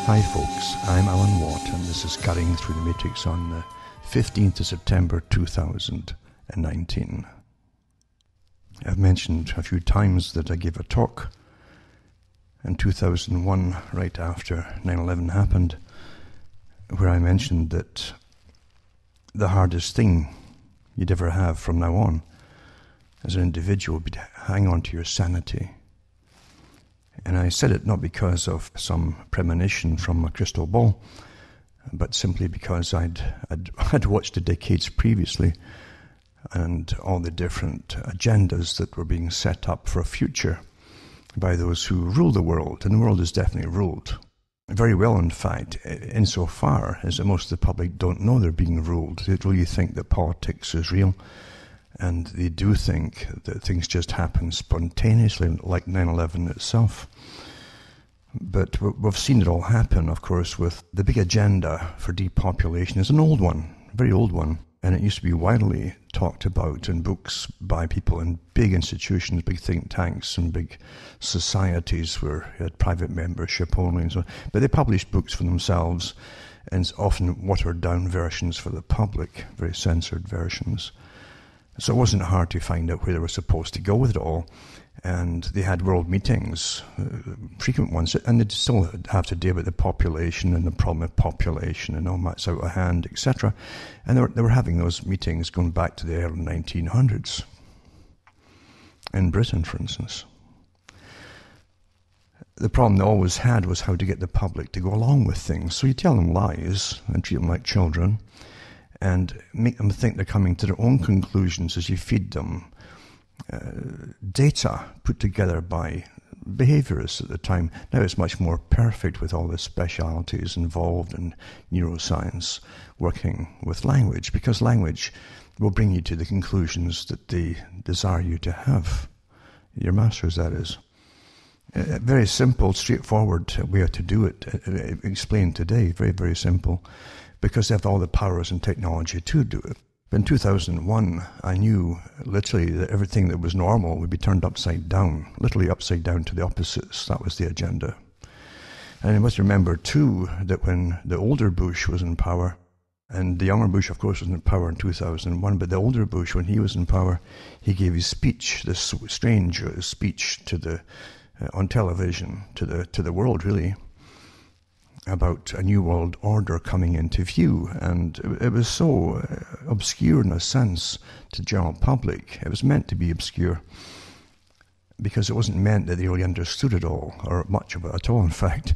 Hi folks, I'm Alan Watt and this is Cutting Through the Matrix on the 15th of September 2019. I've mentioned a few times that I gave a talk in 2001, right after 9/11 happened, where I mentioned that the hardest thing you'd ever have from now on as an individual would be to hang on to your sanity. And I said it not because of some premonition from a crystal ball, but simply because I'd watched the decades previously and all the different agendas that were being set up for a future by those who rule the world. And the world is definitely ruled. Very well, in fact, insofar as that most of the public don't know they're being ruled. They really think that politics is real. And they do think that things just happen spontaneously, like 9/11 itself. But we've seen it all happen, of course, with the big agenda for depopulation is an old one, a very old one. And it used to be widely talked about in books by people in big institutions, big think tanks and big societies where you had private membership only and so on. But they published books for themselves, and often watered down versions for the public, very censored versions. So it wasn't hard to find out where they were supposed to go with it all. And they had world meetings, frequent ones, and they'd still have to deal with the population and the problem of population and all that's out of hand, etc. And they were having those meetings going back to the early 1900s. In Britain, for instance. The problem they always had was how to get the public to go along with things. So you tell them lies and treat them like children, and make them think they're coming to their own conclusions as you feed them data put together by behaviorists at the time. Now it's much more perfect with all the specialities involved in neuroscience working with language, because language will bring you to the conclusions that they desire you to have. Your masters, that is. A very simple, straightforward way to do it, explained today, very, very simple. Because they have all the powers and technology to do it. But in 2001, I knew literally that everything that was normal would be turned upside down, literally upside down to the opposites. That was the agenda. And you must remember, too, that when the older Bush was in power, and the younger Bush, of course, was in power in 2001, but the older Bush, when he was in power, he gave his speech, this strange speech to the on television, to the world, really, about a new world order coming into view. And it was so obscure in a sense to the general public. It was meant to be obscure because it wasn't meant that they really understood it all, or much of it at all, in fact.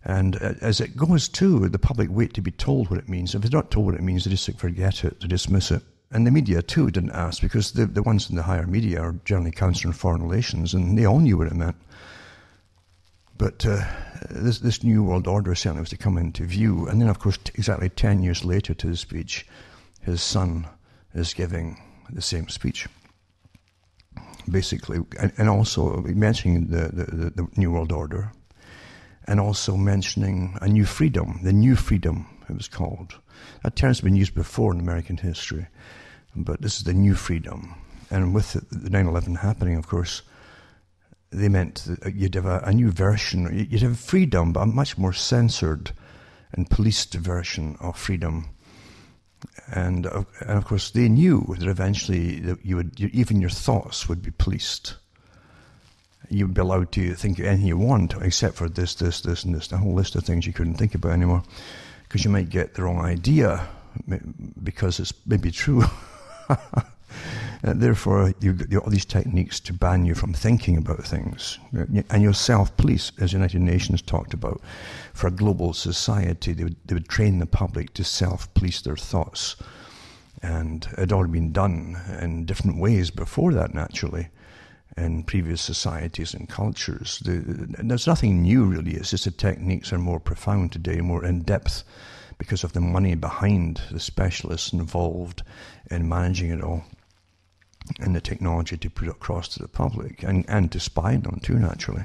And as it goes too, the public wait to be told what it means. If they're not told what it means, they just forget it, they dismiss it. And the media too didn't ask, because the ones in the higher media are generally Council on Foreign Relations, and they all knew what it meant. But this new world order certainly was to come into view. And then, of course, exactly 10 years later to the speech, his son is giving the same speech, basically. And also mentioning the new world order, and also mentioning a new freedom, the new freedom it was called. That term's been used before in American history, but this is the new freedom. And with the 9/11 happening, of course, they meant that you'd have a new version. You'd have freedom, but a much more censored and policed version of freedom. And of course, they knew that eventually that even your thoughts would be policed. You would be allowed to think anything you want, except for this, and this, a whole list of things you couldn't think about anymore, because you might get the wrong idea, because it's maybe true. Therefore, you got all these techniques to ban you from thinking about things. And you'll self-police, as United Nations talked about. For a global society, they would train the public to self-police their thoughts. And it had already been done in different ways before that, naturally, in previous societies and cultures. There's nothing new, really. It's just the techniques are more profound today, more in-depth, because of the money behind the specialists involved in managing it all, and the technology to put it across to the public, and to spy on them too, naturally.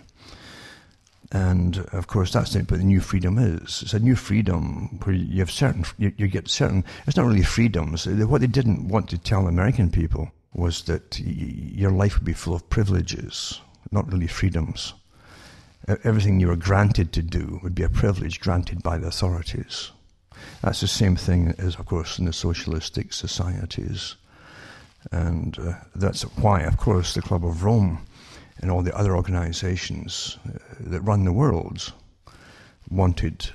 And of course, that's what the new freedom is. It's a new freedom where you have you get certain, it's not really freedoms. What they didn't want to tell American people was that your life would be full of privileges, not really freedoms. everything you were granted to do would be a privilege granted by the authorities. That's the same thing as, of course, in the socialistic societies. And that's why, of course, the Club of Rome and all the other organizations that run the world wanted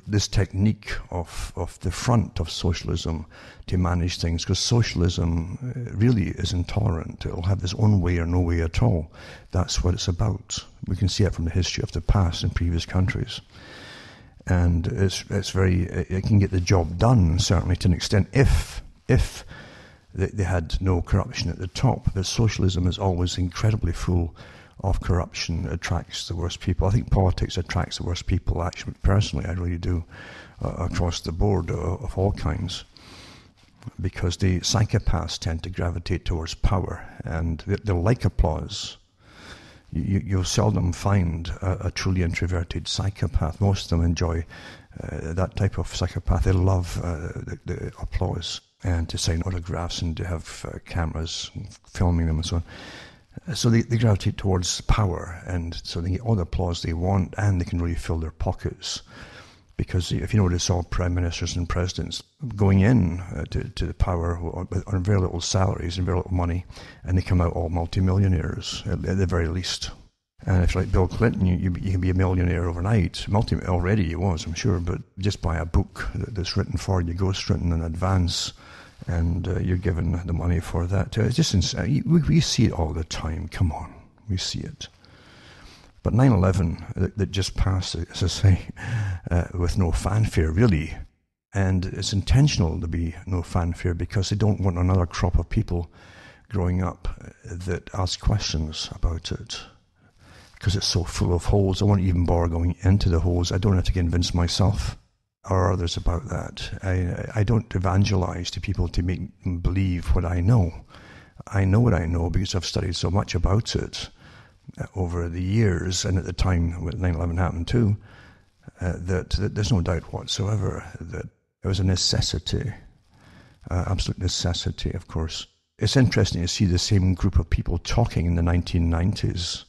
this technique of the front of socialism to manage things, because socialism really is intolerant. It'll have its own way or no way at all. That's what it's about. We can see it from the history of the past in previous countries. And it's very, it can get the job done, certainly to an extent, if they had no corruption at the top. But socialism is always incredibly full of corruption. It attracts the worst people. I think politics attracts the worst people, actually, personally, I really do, across the board of all kinds, because the psychopaths tend to gravitate towards power, and they like applause. You'll seldom find a truly introverted psychopath. Most of them enjoy that type of psychopath. They love the applause, and to sign autographs and to have cameras filming them and so on. So they gravitate towards power, and so they get all the applause they want, and they can really fill their pockets. Because if you notice, all prime ministers and presidents going in to the power on very little salaries and very little money, and they come out all multimillionaires at the very least. And if, like Bill Clinton, you can be a millionaire overnight. Already he was, I'm sure, but just by a book that's written for you, ghostwritten in advance, and you're given the money for that. It's just insane. We see it all the time. Come on, we see it. But 9/11 that just passed, as I say, with no fanfare really, and it's intentional to be no fanfare because they don't want another crop of people growing up that ask questions about it, because it's so full of holes. I won't even bother going into the holes. I don't have to convince myself or others about that. I don't evangelize to people to make them believe what I know. I know what I know because I've studied so much about it over the years, and at the time when 9/11 happened too, that there's no doubt whatsoever that it was a necessity, absolute necessity, of course. It's interesting to see the same group of people talking in the 1990s,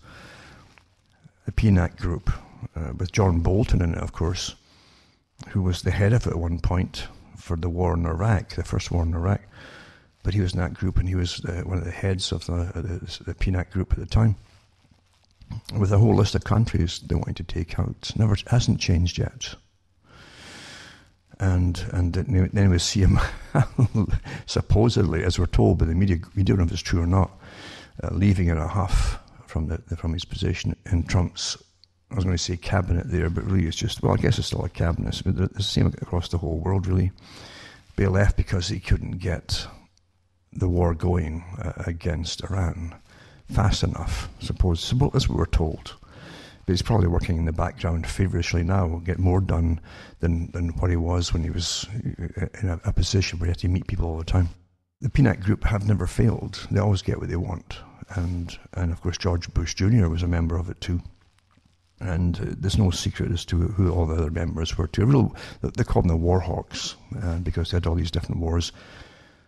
the PNAC group, with John Bolton in it, of course, who was the head of it at one point for the war in Iraq, the first war in Iraq. But he was in that group, and he was one of the heads of the PNAC group at the time, with a whole list of countries they wanted to take out. Hasn't changed yet. And then we see him supposedly, as we're told by the media, we don't know if it's true or not, leaving in a huff from his position in Trump's, I was going to say cabinet there, but really it's just, well, I guess it's still a cabinet. It's the same across the whole world, really. But he left because he couldn't get the war going against Iran fast enough, suppose. That's what we're told. But he's probably working in the background feverishly now. Will get more done than what he was when he was in a position where he had to meet people all the time. The PNAC group have never failed. They always get what they want. And of course, George Bush Jr. was a member of it too. And there's no secret as to who all the other members were too. They called them the war hawks, because they had all these different wars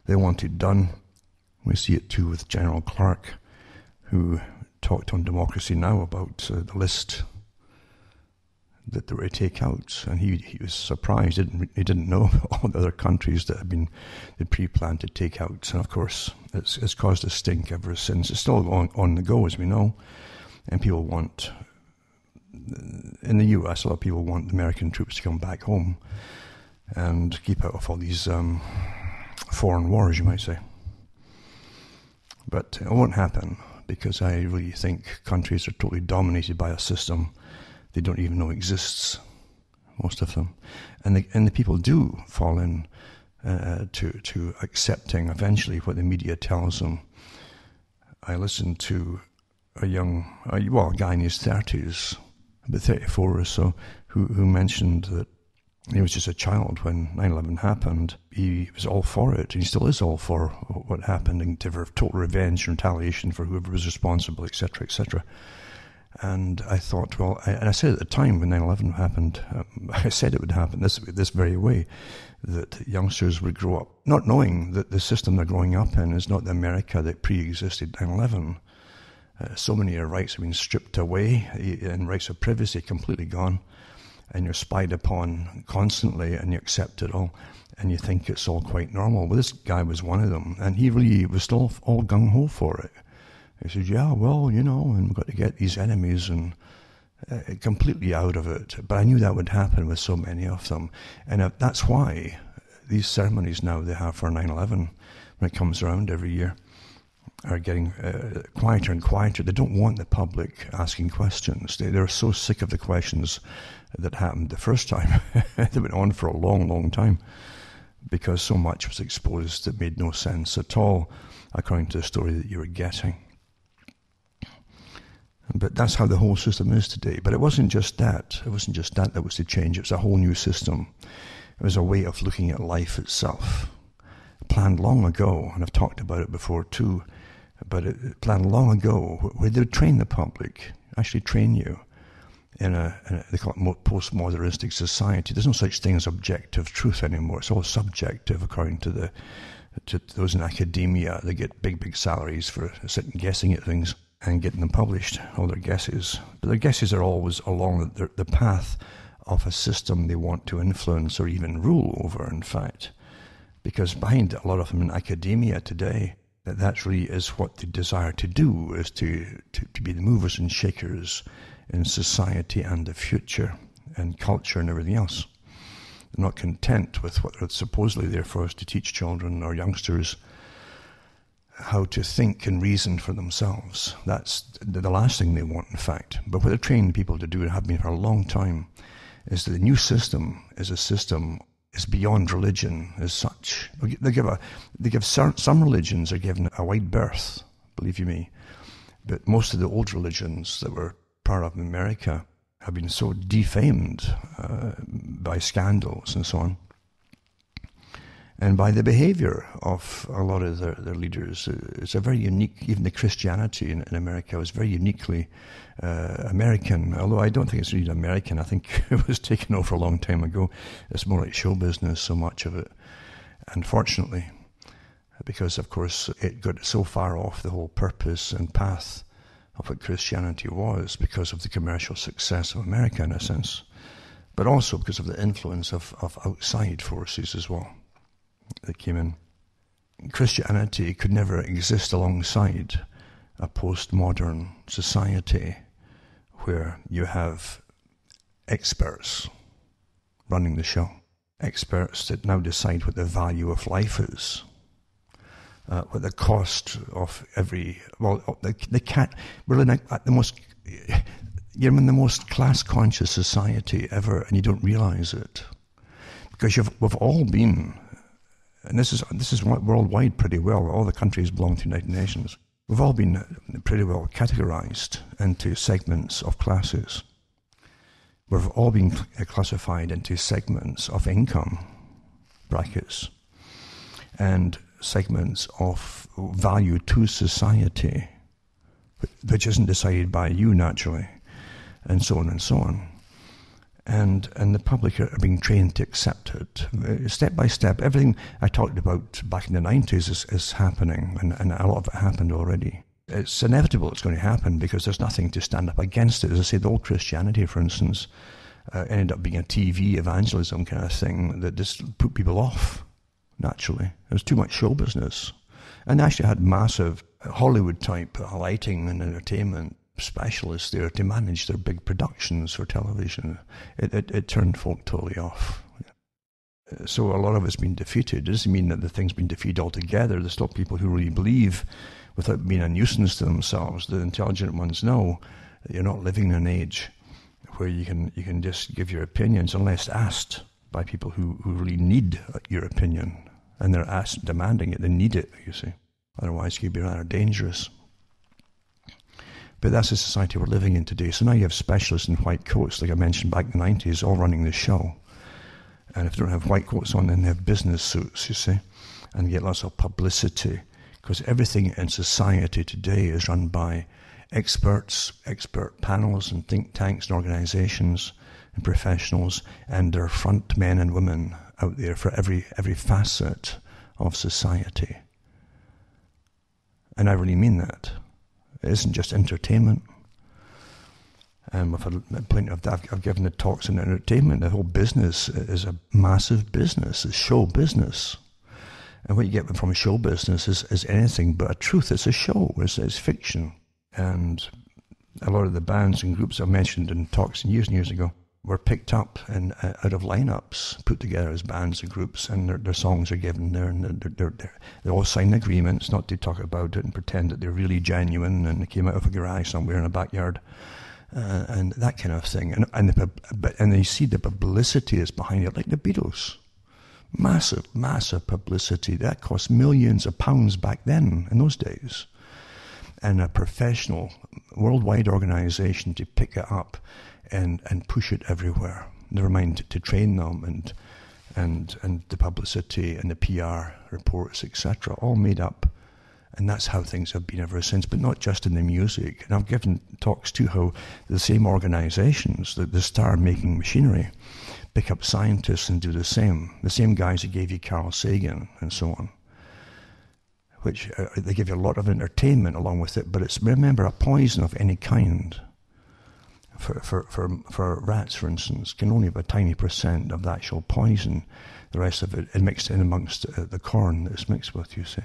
they wanted done. We see it too with General Clark, who talked on Democracy Now! About the list that they were to take out, and he was surprised. He didn't know all the other countries that had been pre-planned to take out. And of course, it's caused a stink ever since. It's still on the go, as we know, and people want, in the US, a lot of people want the American troops to come back home and keep out of all these foreign wars, you might say. But it won't happen, because I really think countries are totally dominated by a system they don't even know exists, most of them. And the people do fall in to accepting eventually what the media tells them. I listened to a guy in his 30s, about 34 or so, who mentioned that he was just a child when 9/11 happened. He was all for it, and he still is all for what happened, and for total revenge and retaliation for whoever was responsible, etc., etc. And I thought, and I said at the time when 9/11 happened, I said it would happen this very way, that youngsters would grow up not knowing that the system they're growing up in is not the America that pre-existed 9/11. So many of your rights have been stripped away, and rights of privacy completely gone, and you're spied upon constantly, and you accept it all, and you think it's all quite normal. Well, this guy was one of them, and he really was still all gung-ho for it. He said, yeah, well, and we've got to get these enemies, and completely out of it. But I knew that would happen with so many of them. And that's why these ceremonies now they have for 9/11, when it comes around every year, are getting quieter and quieter. They don't want the public asking questions. They're so sick of the questions that happened the first time. They went on for a long, long time because so much was exposed that made no sense at all, according to the story that you were getting. But that's how the whole system is today. But it wasn't just that. It wasn't just that was the change. It was a whole new system. It was a way of looking at life itself. Planned long ago, and I've talked about it before too, but it planned long ago, where they would train the public, actually train you in they call it postmodernistic society. There's no such thing as objective truth anymore. It's all subjective, according to those in academia. They get big salaries for sitting guessing at things and getting them published, all their guesses. But their guesses are always along the path of a system they want to influence or even rule over, in fact. Because behind a lot of them in academia today, that really is what they desire to do, is to be the movers and shakers in society and the future and culture and everything else. They're not content with what they're supposedly there for, is to teach children or youngsters how to think and reason for themselves. That's the last thing they want, in fact. But what they're training people to do, and have been for a long time, is that the new system is beyond religion as such. Some religions are given a wide berth, believe you me, but most of the old religions that were part of America have been so defamed by scandals and so on, and by the behavior of a lot of their leaders. It's a very unique, even the Christianity in America was very uniquely American, although I don't think it's really American. I think it was taken over a long time ago. It's more like show business, so much of it, unfortunately, because of course it got so far off the whole purpose and path of what Christianity was, because of the commercial success of America in a sense, but also because of the influence of outside forces as well that came in. Christianity could never exist alongside a postmodern society where you have experts running the show. Experts that now decide what the value of life is, what the cost of every, we're at the most, you're in the most class-conscious society ever, and you don't realize it. Because we've all been, and this is worldwide pretty well, all the countries belong to the United Nations, we've all been pretty well categorized into segments of classes. We've all been classified into segments of income brackets and segments of value to society, which isn't decided by you naturally, and so on and so on. And the public are being trained to accept it. Step by step, everything I talked about back in the 90s is happening, and a lot of it happened already. It's inevitable it's going to happen because there's nothing to stand up against it. As I say, the old Christianity, for instance, ended up being a TV evangelism kind of thing that just put people off, naturally. It was too much show business. And they actually had massive Hollywood-type lighting and entertainment specialists there to manage their big productions for television. It turned folk totally off. So a lot of it's been defeated. It doesn't mean that the thing's been defeated altogether. There's still people who really believe, without being a nuisance to themselves, the intelligent ones know that you're not living in an age where you can just give your opinions unless asked by people who really need your opinion, and they're demanding it. They need it, you see. Otherwise, it could be rather dangerous. But that's the society we're living in today. So now you have specialists in white coats, like I mentioned back in the 90s, all running the show. And if they don't have white coats on, then they have business suits, you see, and get lots of publicity. Because everything in society today is run by experts, expert panels and think tanks and organizations and professionals, and their front men and women out there for every facet of society. And I really mean that. It isn't just entertainment. And I've given the talks on entertainment. The whole business is a massive business. It's show business. And what you get from a show business is anything but a truth. It's a show. It's fiction. And a lot of the bands and groups I mentioned in talks years and years ago were picked up and out of lineups, put together as bands and groups, and their songs are given there, and they all sign agreements not to talk about it and pretend that they're really genuine and they came out of a garage somewhere in a backyard, and that kind of thing. And you see the publicity that's behind it, like the Beatles. Massive publicity. That cost millions of pounds back then, in those days. And a professional, worldwide organization to pick it up and push it everywhere. Never mind to train them and the publicity and the PR reports, etc. All made up. And that's how things have been ever since, but not just in the music. And I've given talks too how the same organizations, the star-making machinery, pick up scientists and do the same. The same guys who gave you Carl Sagan and so on. Which they give you a lot of entertainment along with it, but it's, remember, a poison of any kind. For rats, for instance, can only have a tiny % of the actual poison. The rest of it mixed in amongst the corn that it's mixed with, you see.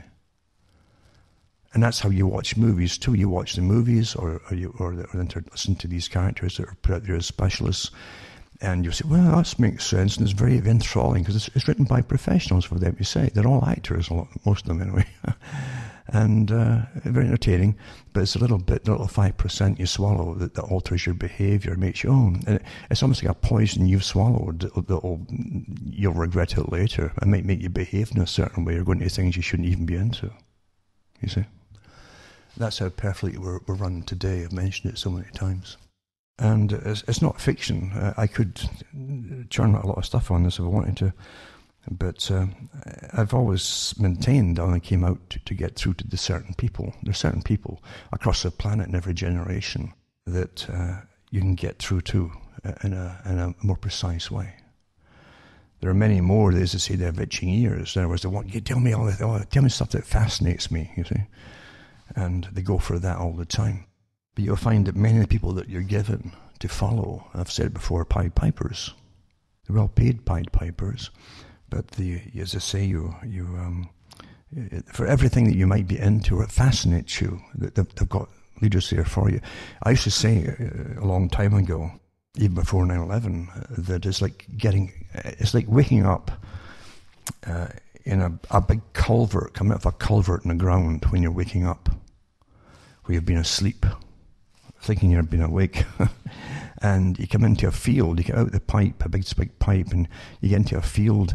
And that's how you watch movies too. You watch the movies, or listen to these characters that are put out there as specialists, and you say, well, that makes sense, and it's very enthralling because it's written by professionals, for them to say. They're all actors, most of them anyway. And very entertaining, but it's a little 5% you swallow that alters your behaviour, makes you own. And it's almost like a poison you've swallowed you'll regret it later. It might make you behave in a certain way or go into things you shouldn't even be into. You see? That's how perfectly we're run today. I've mentioned it so many times. And it's not fiction. I could churn out a lot of stuff on this if I wanted to. But I've always maintained I only came out to get through to the certain people. There's certain people across the planet in every generation that you can get through to in a more precise way. There are many more, as they say, they have itching ears. In other words, they want you tell me tell me stuff that fascinates me, you see. And they go for that all the time. But you'll find that many of the people that you're given to follow, I've said it before, Pied Pipers. They're well paid Pied Pipers. But as I say, for everything that you might be into or it fascinates you, they've got leaders there for you. I used to say a long time ago, even before 9/11, that it's like waking up in a big culvert, coming out of a culvert in the ground when you're waking up, where you've been asleep, thinking you've been awake. And you come into a field, you get out the pipe, a big pipe, and you get into a field,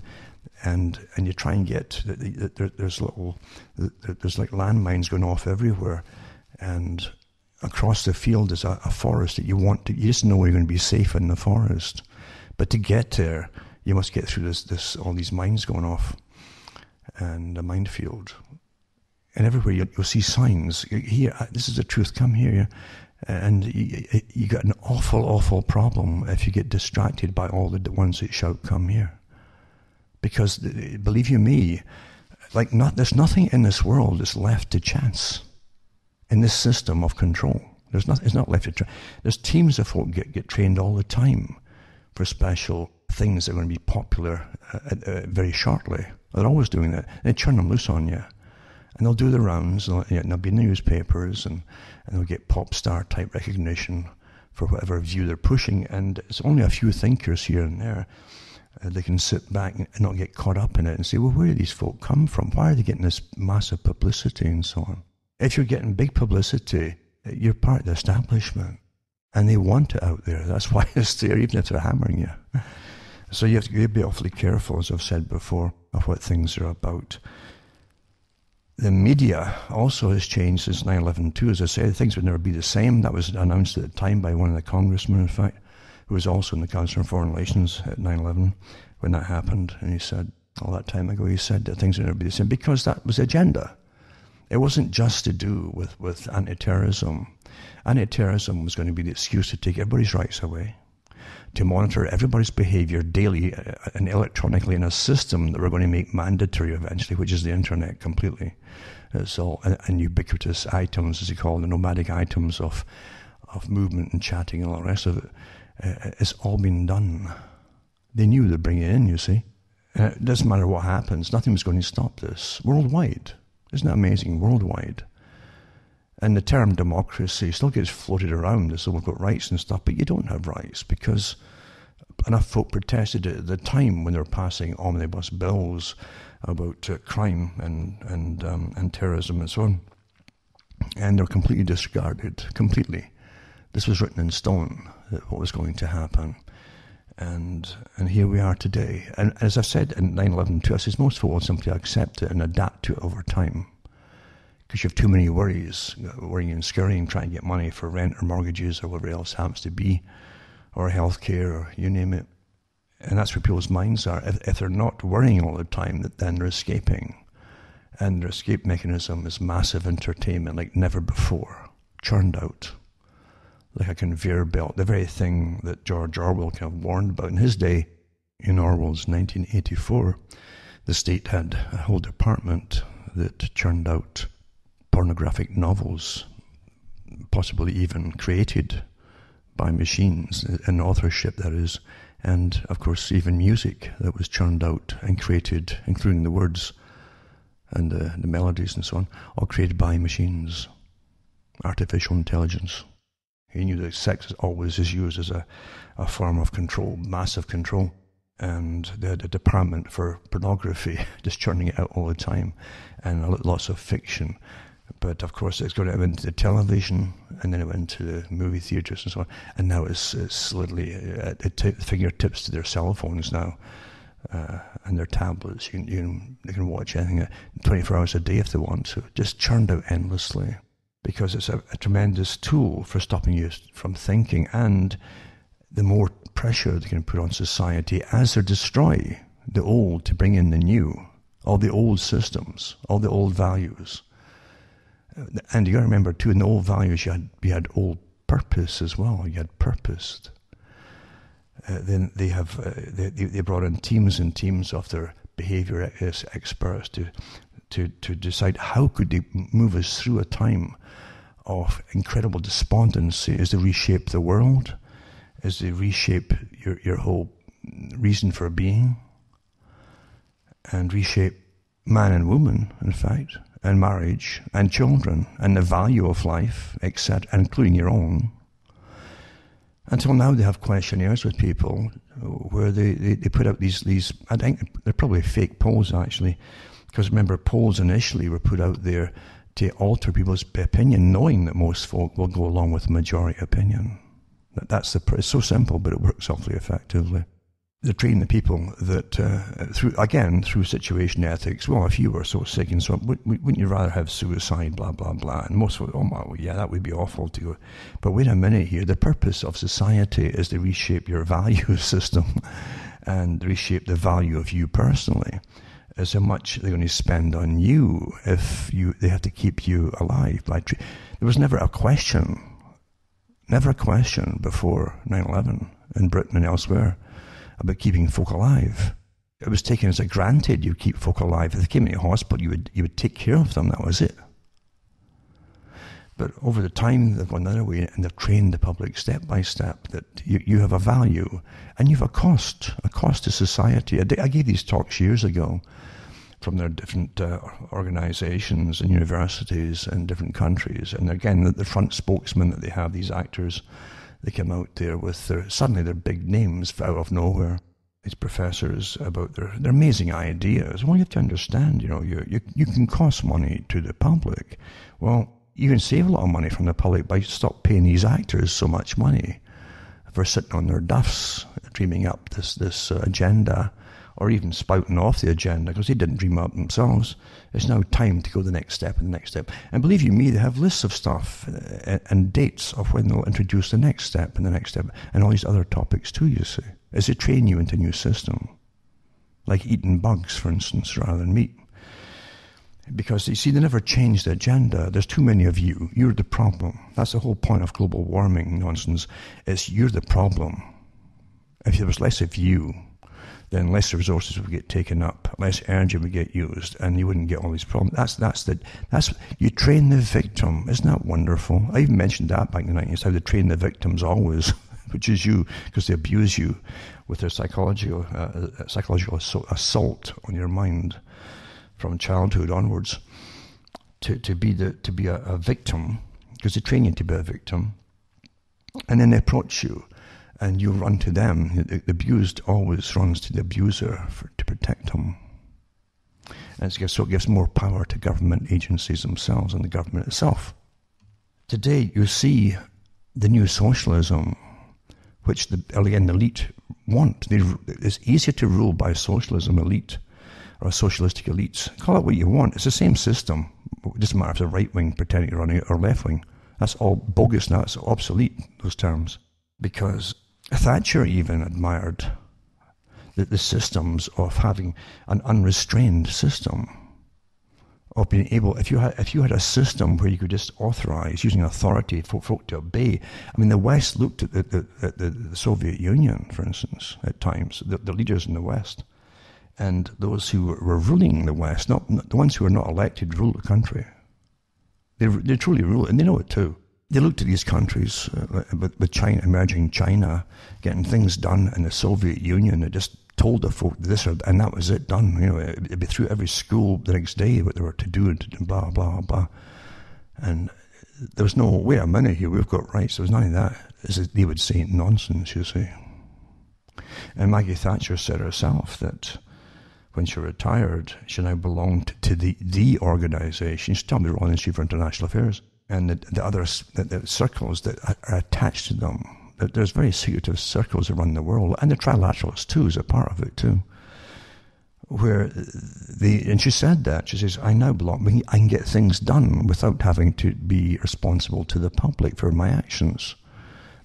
and you try and get, there's like landmines going off everywhere, and across the field is a forest that you just know you're going to be safe in the forest. But to get there, you must get through all these mines going off, and a minefield. And everywhere you'll see signs, here, this is the truth, come here. And you got an awful problem if you get distracted by all the ones that shout, come here. Because, believe you me, there's nothing in this world that's left to chance. In this system of control, it's not left to chance. There's teams of folk get trained all the time for special things that are going to be popular very shortly. They're always doing that. They turn them loose on you. And they'll do the rounds, and they'll be in the newspapers, and they'll get pop star type recognition for whatever view they're pushing. And it's only a few thinkers here and there. They can sit back and not get caught up in it and say, well, where do these folk come from? Why are they getting this massive publicity and so on? If you're getting big publicity, you're part of the establishment. And they want it out there. That's why it's there, even if they're hammering you. So you have to be awfully careful, as I've said before, of what things are about. The media also has changed since 9/11 too. As I said, things would never be the same. That was announced at the time by one of the congressmen, in fact, who was also in the Council on Foreign Relations at 9/11 when that happened. And he said, all that time ago, he said that things would never be the same because that was the agenda. It wasn't just to do with anti-terrorism. Anti-terrorism was going to be the excuse to take everybody's rights away, to monitor everybody's behavior daily and electronically in a system that we're going to make mandatory eventually, which is the internet completely. It's all and ubiquitous items, as you call it, the nomadic items of movement and chatting and all the rest of it. It's all been done. They knew they'd bring it in, you see. It doesn't matter what happens. Nothing was going to stop this. Worldwide. Isn't that amazing? Worldwide. And the term democracy still gets floated around as though we've got rights and stuff, but you don't have rights because enough folk protested at the time when they were passing omnibus bills about crime and terrorism and so on. And they're completely disregarded, completely. This was written in stone, what was going to happen. And here we are today. And as I said in 9/11 too, I says most folk will simply accept it and adapt to it over time. Because you have too many worries, worrying and scurrying, trying to get money for rent or mortgages or whatever else happens to be, or healthcare or you name it. And that's where people's minds are. If they're not worrying all the time, then they're escaping. And their escape mechanism is massive entertainment like never before, churned out like a conveyor belt, the very thing that George Orwell kind of warned about in his day. In Orwell's 1984, the state had a whole department that churned out pornographic novels, possibly even created by machines, in authorship that is, and of course even music that was churned out and created, including the words and the melodies and so on, all created by machines, artificial intelligence. He knew that sex always is used as a form of control, massive control. And they had a department for pornography, just churning it out all the time, and lots of fiction. But of course, it's got to into the television, and then it went to the movie theatres and so on. And now it's literally at fingertips to their cell phones now, and their tablets. They can watch anything 24 hours a day if they want to, just churned out endlessly. Because it's a tremendous tool for stopping you from thinking, and the more pressure they can put on society as they destroy the old to bring in the new, all the old systems, all the old values. And you got to remember too, in the old values you had old purpose as well. You had purposed. Then they brought in teams and teams of their behavior experts to decide how could they move us through a time of incredible despondency as they reshape the world, as they reshape your whole reason for being, and reshape man and woman, in fact, and marriage, and children, and the value of life, etc., including your own. Until now they have questionnaires with people where they put out these, I think they're probably fake polls actually, because remember polls initially were put out there to alter people's opinion, knowing that most folk will go along with majority opinion. It's so simple, but it works awfully effectively. They're training the people that, through situation ethics, well, if you were so sick and so on, wouldn't you rather have suicide, blah, blah, blah. And most folk, well, yeah, that would be awful to go. But wait a minute here, the purpose of society is to reshape your value system and reshape the value of you personally. As how much they're going to spend on you if they have to keep you alive. There was never a question before 9/11 in Britain and elsewhere about keeping folk alive. It was taken as a granted you keep folk alive. If they came into hospital, you would take care of them. That was it. But over the time, they've gone the other way and they've trained the public step by step that you have a value and you have a cost to society. I gave these talks years ago from their different organizations and universities in different countries. And again, the front spokesman that they have, these actors, they come out there with suddenly their big names out of nowhere. These professors about their amazing ideas. Well, you have to understand, you can cost money to the public. Well, you can save a lot of money from the public by stop paying these actors so much money for sitting on their duffs, dreaming up this agenda, or even spouting off the agenda because they didn't dream up themselves. It's now time to go the next step and the next step. And believe you me, they have lists of stuff and dates of when they'll introduce the next step and the next step and all these other topics too, you see, as they train you into a new system, like eating bugs, for instance, rather than meat. Because, you see, they never change the agenda. There's too many of you. You're the problem. That's the whole point of global warming nonsense. You're the problem. If there was less of you, then less resources would get taken up, less energy would get used, and you wouldn't get all these problems. That's you train the victim. Isn't that wonderful? I even mentioned that back in the 90s, how they train the victims always, which is you, because they abuse you with their psychological assault on your mind from childhood onwards, to be a victim, because they train you to be a victim, and then they approach you, and you run to them. The abused always runs to the abuser to protect him. And so it gives more power to government agencies themselves and the government itself. Today, you see the new socialism, which the elite want. It's easier to rule by a socialism elite or a socialistic elites. Call it what you want. It's the same system. It doesn't matter if it's a right-wing pretending to run it or left-wing. That's all bogus now. It's obsolete, those terms. Because Thatcher even admired the systems of having an unrestrained system, of being able, if you had a system where you could just authorize using authority for folk to obey. I mean, the West looked at the Soviet Union, for instance, at times, the leaders in the West, and those who were ruling the West, not the ones who were not elected, rule the country. They truly rule it, and they know it too. They looked at these countries, with China, emerging China, getting things done in the Soviet Union. They just told the folk this, and that was it, done. You know, it'd be through every school the next day what they were to do, and blah, blah, blah. And there was no, wait a minute here, we've got rights. There was none of that. They would say nonsense, you see. And Maggie Thatcher said herself that when she retired, she now belonged to the organisation. She's still the Royal Institute for International Affairs. And the other the circles that are attached to them. There's very secretive circles around the world, and the trilateralists too is a part of it too. And she said that, she says, I now belong, I can get things done without having to be responsible to the public for my actions.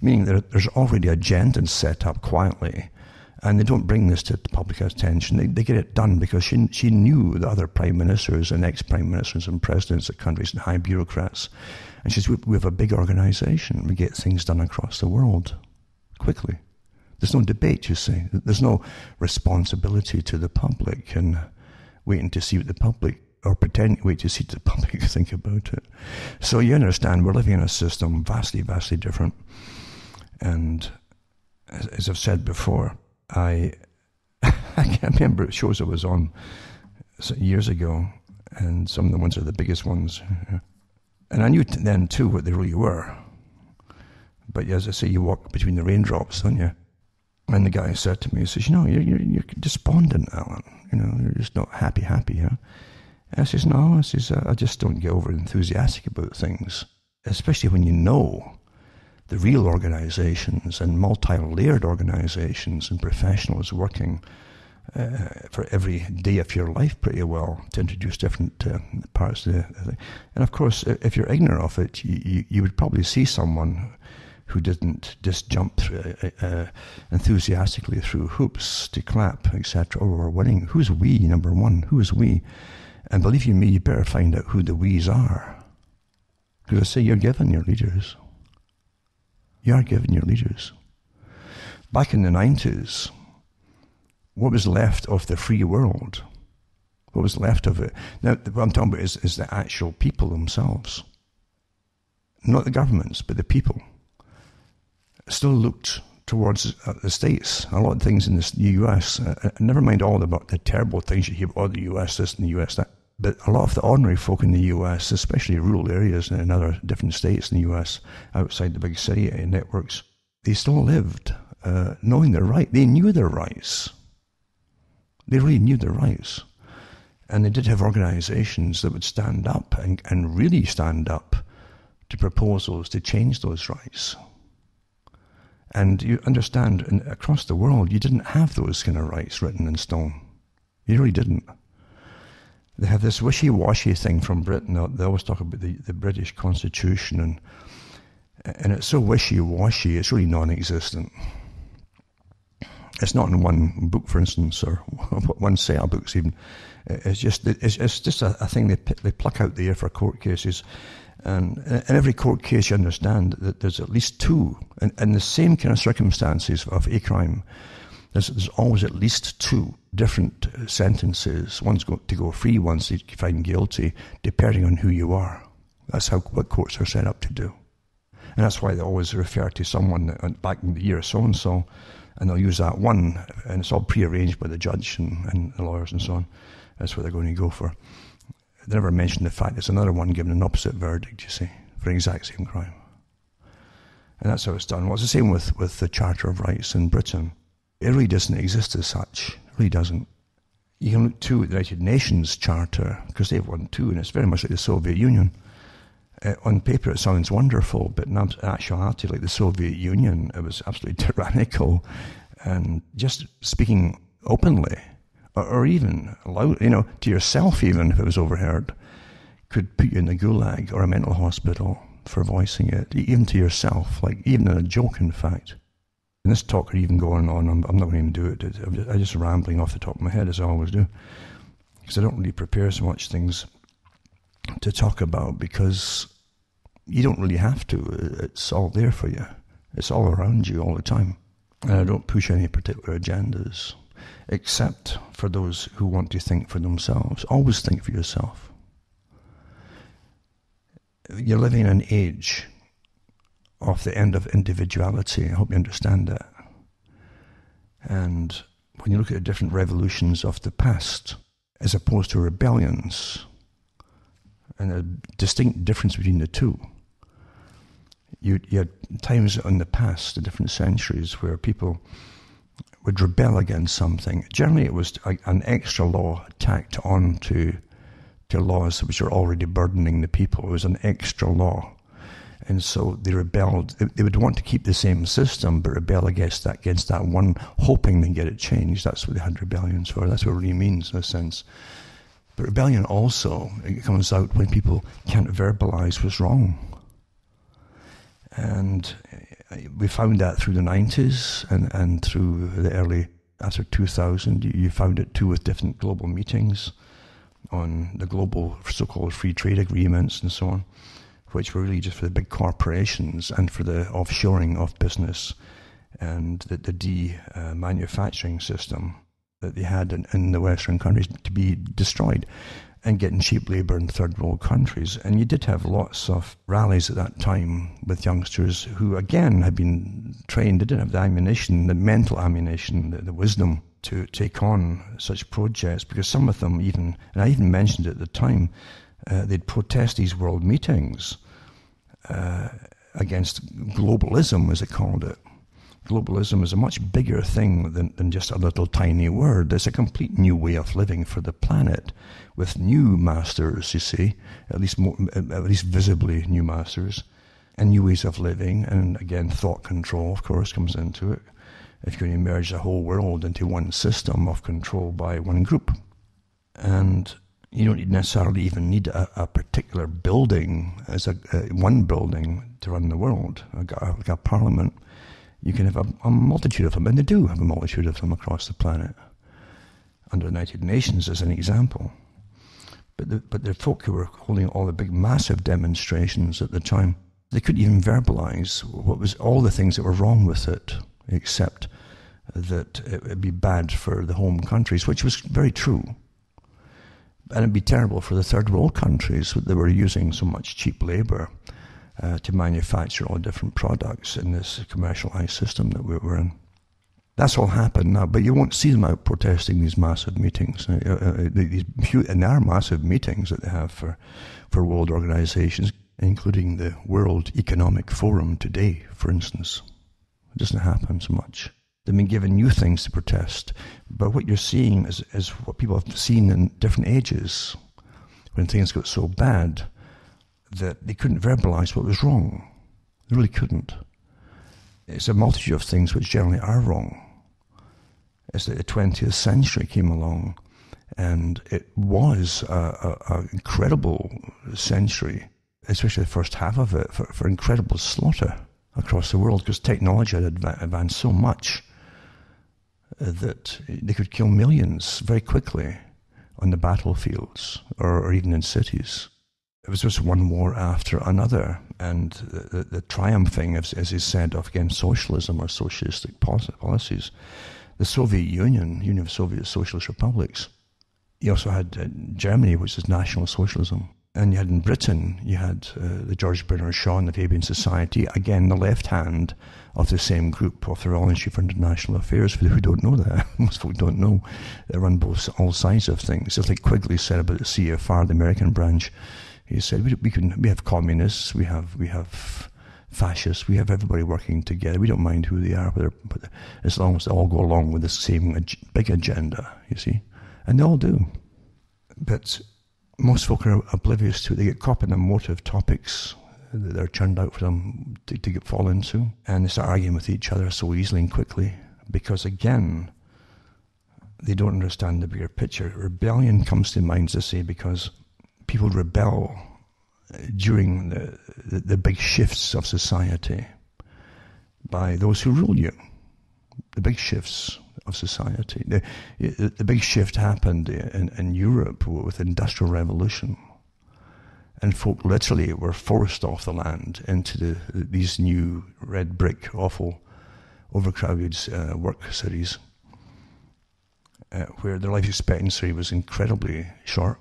Meaning that there's already agendas set up quietly, and they don't bring this to the public attention. They get it done because she knew the other prime ministers and ex-prime ministers and presidents of countries and high bureaucrats. And she says, we have a big organisation. We get things done across the world quickly. There's no debate, you see. There's no responsibility to the public and waiting to see what the public, or pretending to wait to see what the public think about it. So you understand, we're living in a system vastly, vastly different. And as I've said before, I can't remember shows I was on years ago, and some of the ones are the biggest ones. And I knew then too what they really were. But as I say, you walk between the raindrops, don't you? And the guy said to me, he says, you're despondent, Alan. You're just not happy, And I says, no, I just don't get over enthusiastic about things, especially when you know the real organizations and multi-layered organizations and professionals working for every day of your life pretty well to introduce different parts of the thing. And of course, if you're ignorant of it, you would probably see someone who didn't just jump enthusiastically through hoops to clap, etc. Oh, we're winning. Who's we, number one? Who is we? And believe you me, you better find out who the we's are. Because I say you're given your leaders. You are given your leaders. Back in the 90s, what was left of the free world? What was left of it? Now, what I'm talking about is the actual people themselves. Not the governments, but the people. Still looked towards the States. A lot of things in the US, never mind all about the terrible things you hear about the US, this and the US, that. But a lot of the ordinary folk in the US, especially rural areas and in other different states in the US, outside the big city networks, they still lived knowing their right. They knew their rights. They really knew their rights. And they did have organizations that would stand up and really stand up to proposals to change those rights. And you understand, across the world, you didn't have those kind of rights written in stone. You really didn't. They have this wishy-washy thing from Britain. They always talk about the British Constitution, and it's so wishy-washy, it's really non-existent. It's not in one book, for instance, or one set of books even. It's just a thing they pluck out there for court cases. And in every court case, you understand that there's at least two, in the same kind of circumstances of a crime, there's always at least two different sentences. One's to go free, one's to find guilty, depending on who you are. That's what courts are set up to do. And that's why they always refer to someone back in the year so-and-so, and they'll use that one, and it's all pre-arranged by the judge and the lawyers and so on. That's what they're going to go for. They never mention the fact there's another one given an opposite verdict, you see, for the exact same crime. And that's how it's done. Well, it's the same with the Charter of Rights in Britain. It really doesn't exist as such. It really doesn't. You can look to the United Nations Charter, because they've one too, and it's very much like the Soviet Union. On paper it sounds wonderful, but in actuality, like the Soviet Union, it was absolutely tyrannical, and just speaking openly, or even loud, to yourself even, if it was overheard, could put you in the gulag or a mental hospital for voicing it, even to yourself, like even in a joke, in fact. And this talk could even go on, I'm not going to even do it. I'm just rambling off the top of my head, as I always do, because I don't really prepare so much things to talk about, because you don't really have to. It's all there for you. It's all around you all the time. And I don't push any particular agendas, except for those who want to think for themselves. Always think for yourself. You're living in an age of the end of individuality. I hope you understand that. And when you look at the different revolutions of the past, as opposed to rebellions, and a distinct difference between the two. You had times in the past, the different centuries, where people would rebel against something. Generally, it was an extra law tacked on to laws which are already burdening the people. It was an extra law. And so they rebelled. They would want to keep the same system, but rebel against that one, hoping they get it changed. That's what they had rebellions for. That's what it really means, in a sense. But rebellion also, it comes out when people can't verbalize what's wrong. And we found that through the 90s and through the early, after 2000, you found it too with different global meetings on the global so-called free trade agreements and so on, which were really just for the big corporations and for the offshoring of business and the de-manufacturing system that they had in the Western countries to be destroyed, and getting cheap labour in third world countries. And you did have lots of rallies at that time with youngsters who, again, had been trained. They didn't have the ammunition, the mental ammunition, the wisdom to take on such projects, because some of them even, and I even mentioned it at the time, they'd protest these world meetings against globalism, as they called it. Globalism is a much bigger thing than just a little tiny word. It's a complete new way of living for the planet, with new masters, you see, at least visibly new masters, and new ways of living. And again, thought control, of course, comes into it. If you're going to merge the whole world into one system of control by one group. And you don't necessarily even need a particular building as one building to run the world, like a parliament. You can have a multitude of them, and they do have a multitude of them across the planet, under the United Nations as an example. But the folk who were holding all the big massive demonstrations at the time, they couldn't even verbalize what was all the things that were wrong with it, except that it would be bad for the home countries, which was very true. And it'd be terrible for the third world countries that were using so much cheap labor to manufacture all different products in this commercialized system that we're in. That's all happened now, but you won't see them out protesting these massive meetings. And there are massive meetings that they have for world organizations, including the World Economic Forum today, for instance. It doesn't happen so much. They've been given new things to protest, but what you're seeing is what people have seen in different ages, when things got so bad that they couldn't verbalize what was wrong. They really couldn't. It's a multitude of things which generally are wrong. It's that the 20th century came along, and it was an incredible century, especially the first half of it, for incredible slaughter across the world, because technology had advanced so much that they could kill millions very quickly on the battlefields or even in cities. it was just one war after another, and the triumphing, as he said, of again socialism or socialistic policies. The Soviet Union of Soviet Socialist Republics. You also had Germany, which is National Socialism. And you had in Britain, you had the George Bernard Shaw and the Fabian Society, again, the left hand of the same group of the Royal Institute for International Affairs. For those who don't know that, most folk don't know, they run all sides of things. Just like Quigley said about the CFR, the American branch, he said, we have communists, we have fascists, we have everybody working together. We don't mind who they are, but as long as they all go along with the same big agenda, you see. And they all do. But most folk are oblivious to it. They get caught in emotive topics that are churned out for them to fall into. And they start arguing with each other so easily and quickly because, again, they don't understand the bigger picture. Rebellion comes to mind, as I say, because people rebel during the big shifts of society by those who rule you. The big shifts of society. The big shift happened in Europe with the Industrial Revolution, and folk literally were forced off the land into these new red brick, awful, overcrowded work cities, where their life expectancy was incredibly short.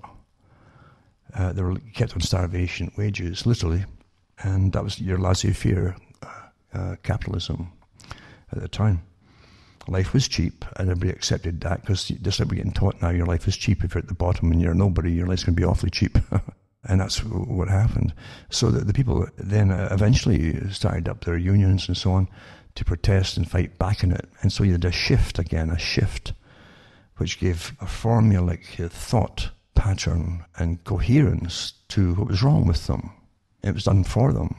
They were kept on starvation wages, literally, and that was your laissez-faire capitalism at the time. Life was cheap, and everybody accepted that, because just like we're getting taught now, your life is cheap. If you're at the bottom and you're nobody, your life's going to be awfully cheap. And that's what happened. So the people then eventually started up their unions and so on to protest and fight back in it. And so you had a shift, which gave a formulaic thought pattern and coherence to what was wrong with them. It was done for them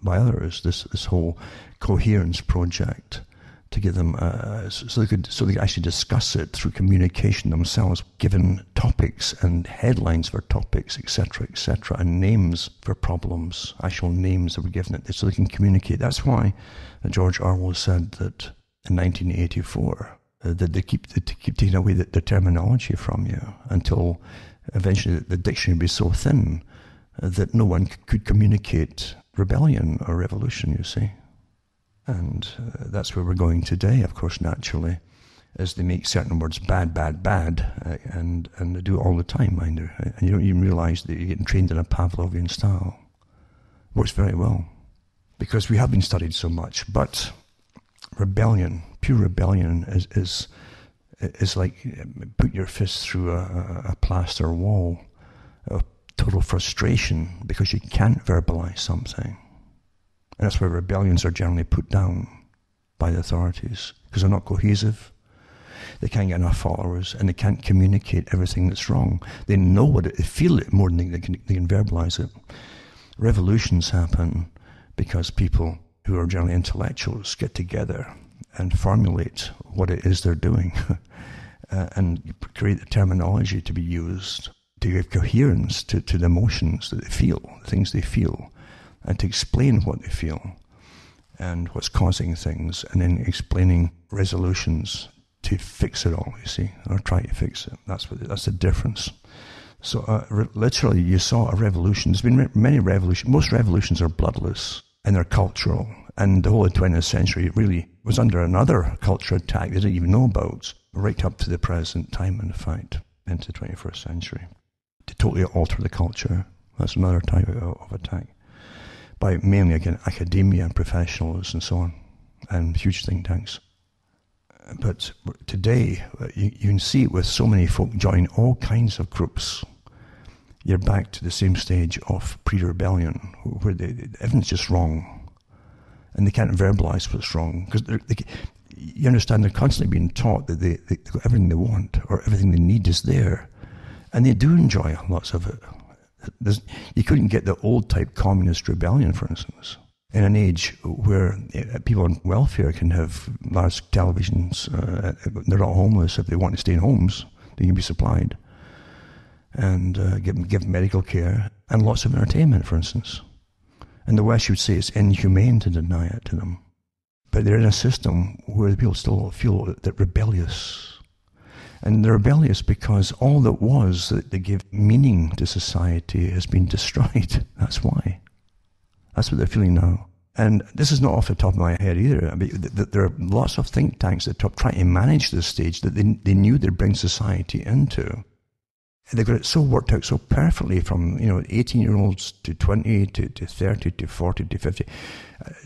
by others, this whole coherence project, to give them so they could actually discuss it through communication themselves, given topics and headlines for topics, etc., and names for problems, actual names that were given it, so they can communicate. That's why George Orwell said that in 1984 that they keep taking away the terminology from you until eventually the dictionary would be so thin that no one could communicate rebellion or revolution, you see. And that's where we're going today, of course, naturally, as they make certain words bad, and they do it all the time, mind you. And you don't even realize that you're getting trained in a Pavlovian style. Works very well, because we have been studied so much. But rebellion, pure rebellion, is like put your fist through a plaster wall of total frustration because you can't verbalize something. And that's where rebellions are generally put down by the authorities, because they're not cohesive. They can't get enough followers, and they can't communicate everything that's wrong. They know what they feel it more than they can verbalize it. Revolutions happen because people who are generally intellectuals get together and formulate what it is they're doing and create the terminology to be used to give coherence to the emotions that they feel, the things they feel, and to explain what they feel and what's causing things, and then explaining resolutions to fix it all, you see, or try to fix it. That's the difference. So literally, you saw a revolution. There's been many revolutions. Most revolutions are bloodless, and they're cultural. And the whole of the 20th century really was under another culture attack they didn't even know about, right up to the present time, in fact, into the 21st century, to totally alter the culture. That's another type of attack, by mainly, again, academia and professionals and so on, and huge think tanks. But today, you can see with so many folk join all kinds of groups, you're back to the same stage of pre-rebellion, where everything's just wrong, and they can't verbalize what's wrong, because you understand they're constantly being taught that they got everything they want, or everything they need is there, and they do enjoy lots of it. You couldn't get the old type communist rebellion, for instance, in an age where people on welfare can have large televisions. They're not homeless. If they want to stay in homes, they can be supplied, and give medical care and lots of entertainment, for instance. And the West would say it's inhumane to deny it to them, but they're in a system where the people still feel that rebellious. And they're rebellious because all that was that they gave meaning to society has been destroyed. That's why. That's what they're feeling now. And this is not off the top of my head either. I mean, there are lots of think tanks at the top trying to manage this stage that they knew they'd bring society into. They got it so worked out so perfectly from 18-year-olds to 20 to 30 to 40 to 50.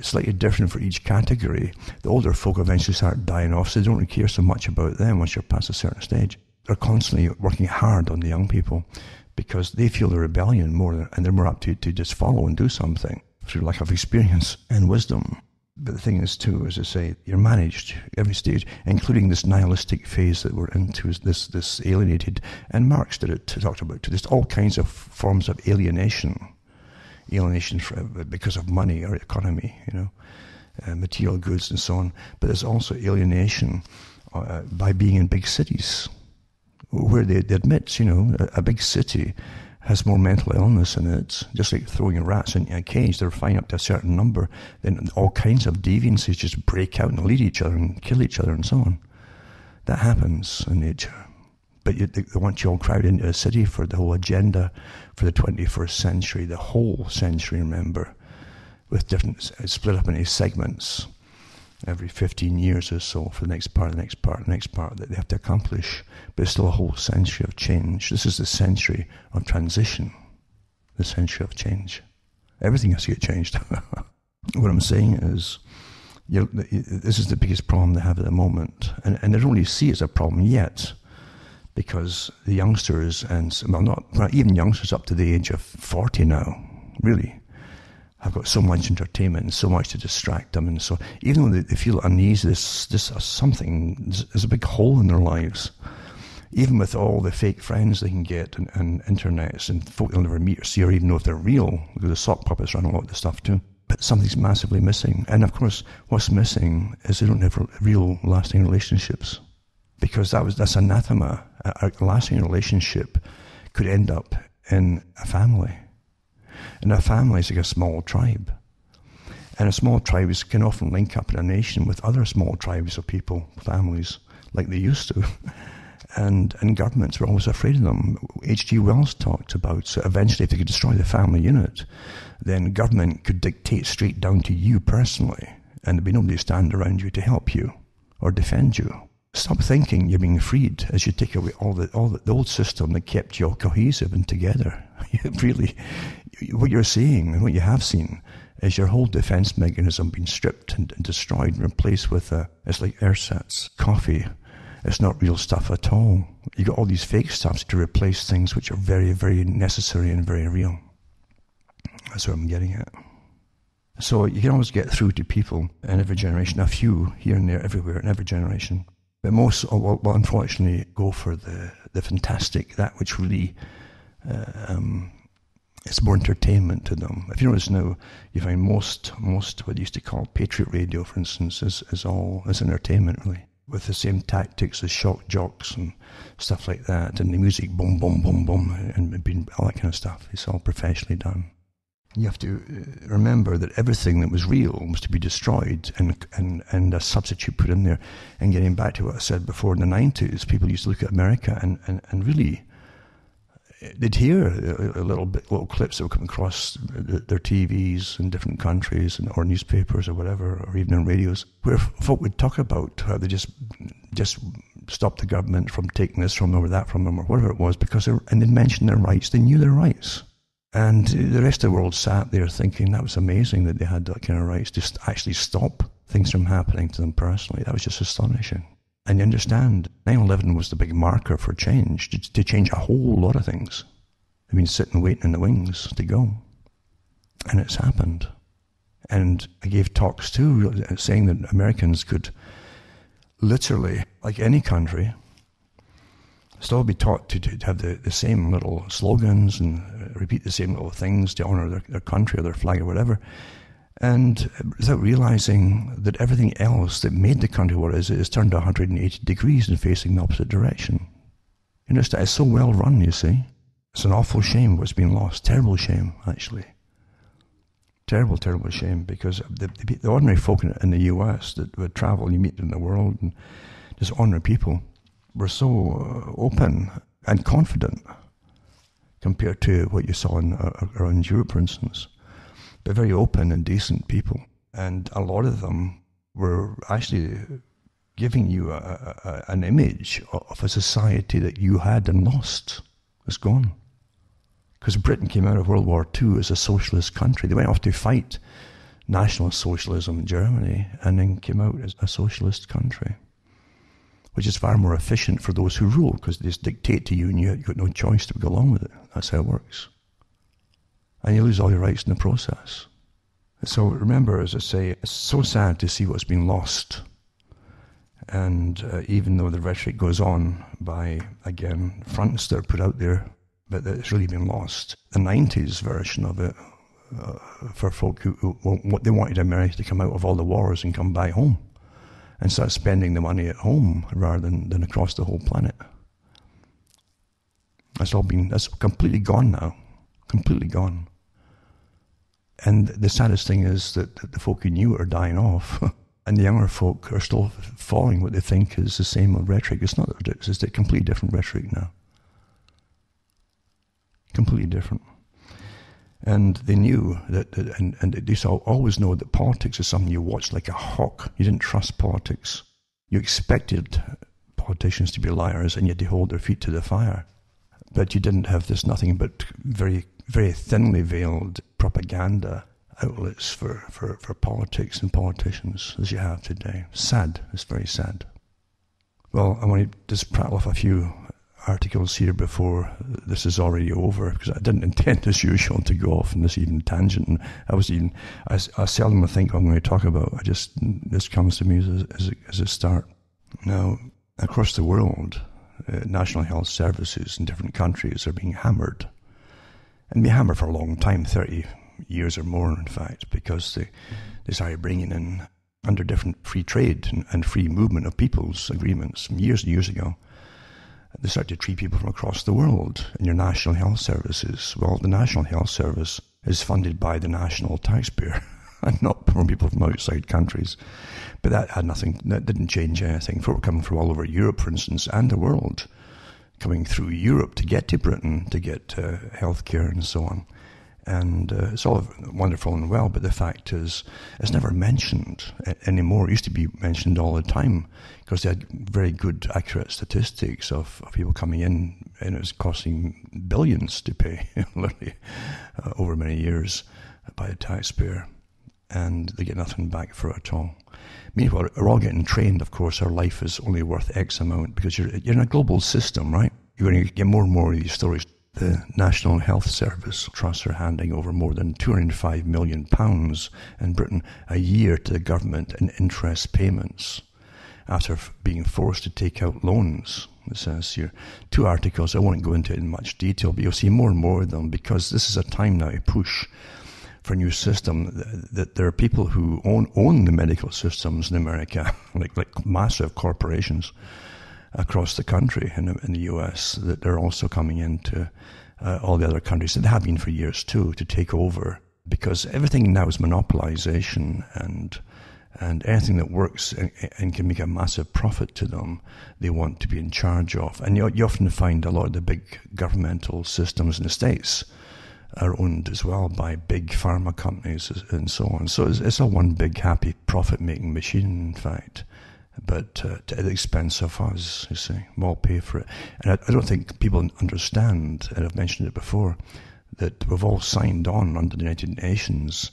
Slightly different for each category. The older folk eventually start dying off, so they don't really care so much about them once you're past a certain stage. They're constantly working hard on the young people because they feel the rebellion more, and they're more apt to just follow and do something through lack of experience and wisdom. But the thing is, too, as I say, you're managed every stage, including this nihilistic phase that we're into, this alienated. And Marx talked about there's all kinds of forms of alienation because of money or economy, material goods and so on. But there's also alienation by being in big cities, where they admit, a big city has more mental illness in it, just like throwing rats in a cage. They're fine up to a certain number, then all kinds of deviancies just break out and lead each other and kill each other and so on. That happens in nature. But they want you all crowd into a city for the whole agenda for the 21st century, the whole century, remember, with different, split up into segments every 15 years or so for the next part that they have to accomplish. But it's still a whole century of change. This is the century of transition, the century of change. Everything has to get changed. What I'm saying is, this is the biggest problem they have at the moment. And they don't really see it as a problem yet, because the youngsters, not even youngsters up to the age of 40 now, really, have got so much entertainment and so much to distract them. And so even though they feel uneasy, there's a big hole in their lives. Even with all the fake friends they can get and internets and folk they'll never meet or see or even know if they're real, because the sock puppets run a lot of the stuff too. But something's massively missing. And of course, what's missing is they don't have real lasting relationships. Because that's anathema. A lasting relationship could end up in a family. And a family is like a small tribe. And a small tribes can often link up in a nation with other small tribes of people, families, like they used to. And governments were always afraid of them. H.G. Wells talked about, so eventually if they could destroy the family unit, then government could dictate straight down to you personally, and there'd be nobody to stand around you to help you or defend you. Stop thinking you're being freed as you take away all the old system that kept you all cohesive and together. Really, what you're seeing and what you have seen is your whole defense mechanism being stripped and destroyed and replaced with it's like ersatz, coffee. It's not real stuff at all. You got all these fake stuffs to replace things which are very, very necessary and very real. That's what I'm getting at. So you can always get through to people in every generation, a few here and there, everywhere, in every generation. But most will unfortunately go for the fantastic, that which really it's more entertainment to them. If you notice now, you find most what they used to call Patriot Radio, for instance, is entertainment really, with the same tactics as shock jocks and stuff like that, and the music boom, boom, boom, boom, and all that kind of stuff. It's all professionally done. You have to remember that everything that was real was to be destroyed and a substitute put in there. And getting back to what I said before, in the 90s, people used to look at America and really, they'd hear little clips that would come across their TVs in different countries or newspapers or whatever, or even in radios, where folk would talk about how they just stopped the government from taking this from them or that from them or whatever it was, and they mentioned their rights. They knew their rights. And the rest of the world sat there thinking that was amazing that they had that kind of rights to actually stop things from happening to them personally. That was just astonishing. And you understand, 9/11 was the big marker for change, to change a whole lot of things. They've been sitting waiting in the wings to go. And it's happened. And I gave talks too, saying that Americans could literally, like any country, still be taught to have the same little slogans and repeat the same little things to honor their country or their flag or whatever, and without realizing that everything else that made the country what it is turned 180 degrees and facing the opposite direction. You understand? It's so well run, you see. It's an awful shame what's been lost. Terrible shame, actually. Terrible, terrible shame, because the ordinary folk in the US that would travel, you meet in the world, and just ordinary people, were so open and confident compared to what you saw around Europe, for instance. They're very open and decent people. And a lot of them were actually giving you an image of a society that you had and lost. It's gone. Because Britain came out of World War II as a socialist country. They went off to fight National Socialism in Germany and then came out as a socialist country, which is far more efficient for those who rule because they just dictate to you and you've got no choice to go along with it. That's how it works. And you lose all your rights in the process. So remember, as I say, it's so sad to see what's been lost. And even though the rhetoric goes on by, again, fronts that are put out there, but it's really been lost. The 90s version of it, for folk who they wanted America to come out of all the wars and come back home and start spending the money at home rather than across the whole planet. That's completely gone now. Completely gone. And the saddest thing is that the folk who knew it are dying off, and the younger folk are still following what they think is the same old rhetoric. It's not, it's just a completely different rhetoric now. Completely different. And they knew that, and they always know that politics is something you watch like a hawk. You didn't trust politics. You expected politicians to be liars, and you had to hold their feet to the fire. But you didn't have this nothing but very, very thinly veiled propaganda outlets for politics and politicians as you have today. Sad. It's very sad. Well, I want to just prattle off a few articles here before this is already over, because I didn't intend, as usual, to go off in this even tangent. And I seldom think what I'm going to talk about. This comes to me as a start. Now, across the world, national health services in different countries are being hammered. And been hammered for a long time, 30 years or more, in fact, because they started bringing in, under different free trade and free movement of people's agreements years and years ago, they started to treat people from across the world in your national health services. Well, the National Health Service is funded by the national taxpayer and not from people from outside countries. But that didn't change anything. Folk were coming from all over Europe, for instance, and the world, coming through Europe to get to Britain, to get healthcare and so on. And it's all wonderful and well, but the fact is, it's never mentioned anymore. It used to be mentioned all the time because they had very good, accurate statistics of people coming in, and it was costing billions to pay, literally, over many years by the taxpayer, and they get nothing back for it at all. Meanwhile, we're all getting trained, of course, our life is only worth X amount because you're in a global system, right? You're going to get more and more of these stories. The National Health Service trusts are handing over more than £205 million in Britain a year to the government in interest payments after being forced to take out loans. It says here, 2 articles, I won't go into it in much detail, but you'll see more and more of them because this is a time now to push for a new system. That there are people who own the medical systems in America, like massive corporations across the country in the US, that they're also coming into all the other countries that have been for years too, to take over, because everything now is monopolization, and anything that works and can make a massive profit to them, they want to be in charge of. And you often find a lot of the big governmental systems in the States are owned as well by big pharma companies and so on. So it's all one big happy profit-making machine, in fact. But at the expense of us, you see, we'll all pay for it. And I don't think people understand, and I've mentioned it before, that we've all signed on under the United Nations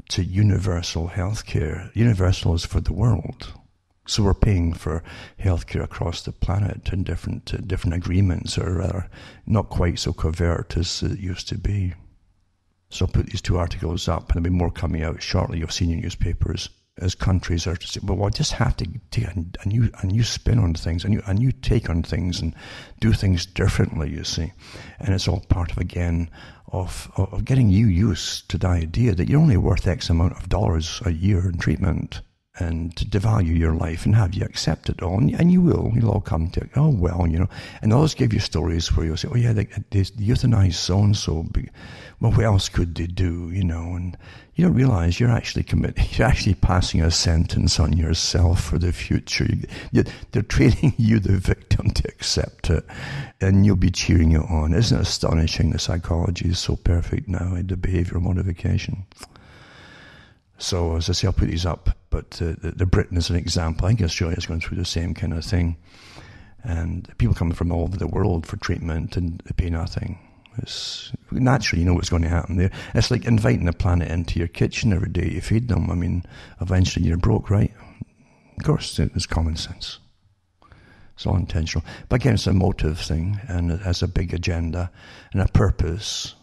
to universal healthcare. Universal is for the world. So we're paying for healthcare across the planet in different agreements, or rather, not quite so covert as it used to be. So I'll put these 2 articles up, and there'll be more coming out shortly. You'll see in your newspapers. As countries are to say, well, I just have to take a new spin on things, a new take on things, and do things differently, you see. And it's all part of, again, of getting you used to the idea that you're only worth X amount of dollars a year in treatment. and to devalue your life and have you accept it all. And you will. You'll all come to, oh, well, And they'll always give you stories where you'll say, oh, yeah, they euthanized so-and-so. Well, what else could they do, And you don't realize you're actually passing a sentence on yourself for the future. They're training you, the victim, to accept it. And you'll be cheering it on. Isn't it astonishing? The psychology is so perfect now, the behavioral modification. So, as I say, I'll put these up, but the Britain is an example. I think Australia's going through the same kind of thing. And people coming from all over the world for treatment, and they pay nothing. Naturally, you know what's going to happen there. It's like inviting the planet into your kitchen every day. You feed them. I mean, eventually you're broke, right? Of course, it's common sense. It's all intentional. But again, it's a motive thing, and it has a big agenda and a purpose.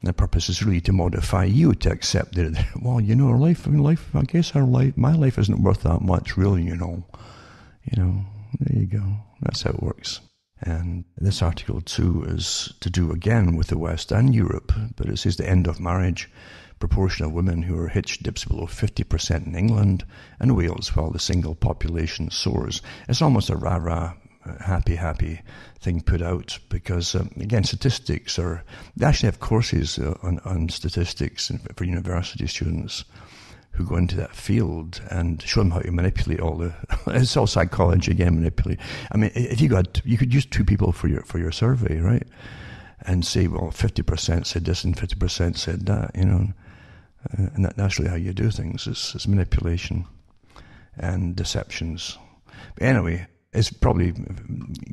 And the purpose is really to modify you to accept that, well, I guess my life isn't worth that much, really, there you go. That's how it works. And this article, too, is to do again with the West and Europe, but it says the end of marriage proportion of women who are hitched dips below 50% in England and Wales, while the single population soars. It's almost a rah-rah, happy thing put out, because again, statistics they actually have courses on statistics for university students who go into that field and show them how to manipulate it's all psychology again, manipulate. I mean, if you could use two people for your survey, right? And say, well, 50% said this and 50% said that, and that's really how you do things. It's manipulation and deceptions. But anyway, it's probably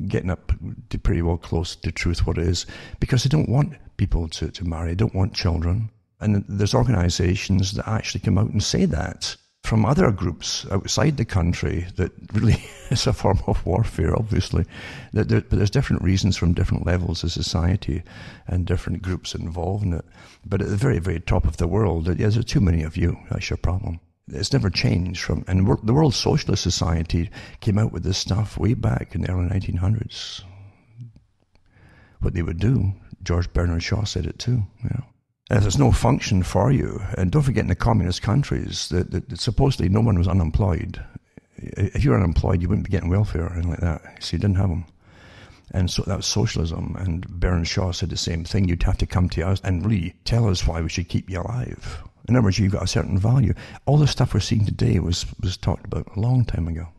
getting up to pretty well close to truth what it is, because they don't want people to marry, they don't want children. And there's organizations that actually come out and say that from other groups outside the country, that really is a form of warfare, obviously. But there's different reasons from different levels of society and different groups involved in it. But at the very, very top of the world, there's too many of you. That's your problem. It's never changed and the World Socialist Society came out with this stuff way back in the early 1900s. What they would do, George Bernard Shaw said it too, If there's no function for you, and don't forget in the communist countries, that supposedly no one was unemployed. If you were unemployed, you wouldn't be getting welfare or anything like that. So you didn't have them. And so that was socialism, and Bernard Shaw said the same thing. You'd have to come to us and really tell us why we should keep you alive. In other words, you've got a certain value. All the stuff we're seeing today was talked about a long time ago.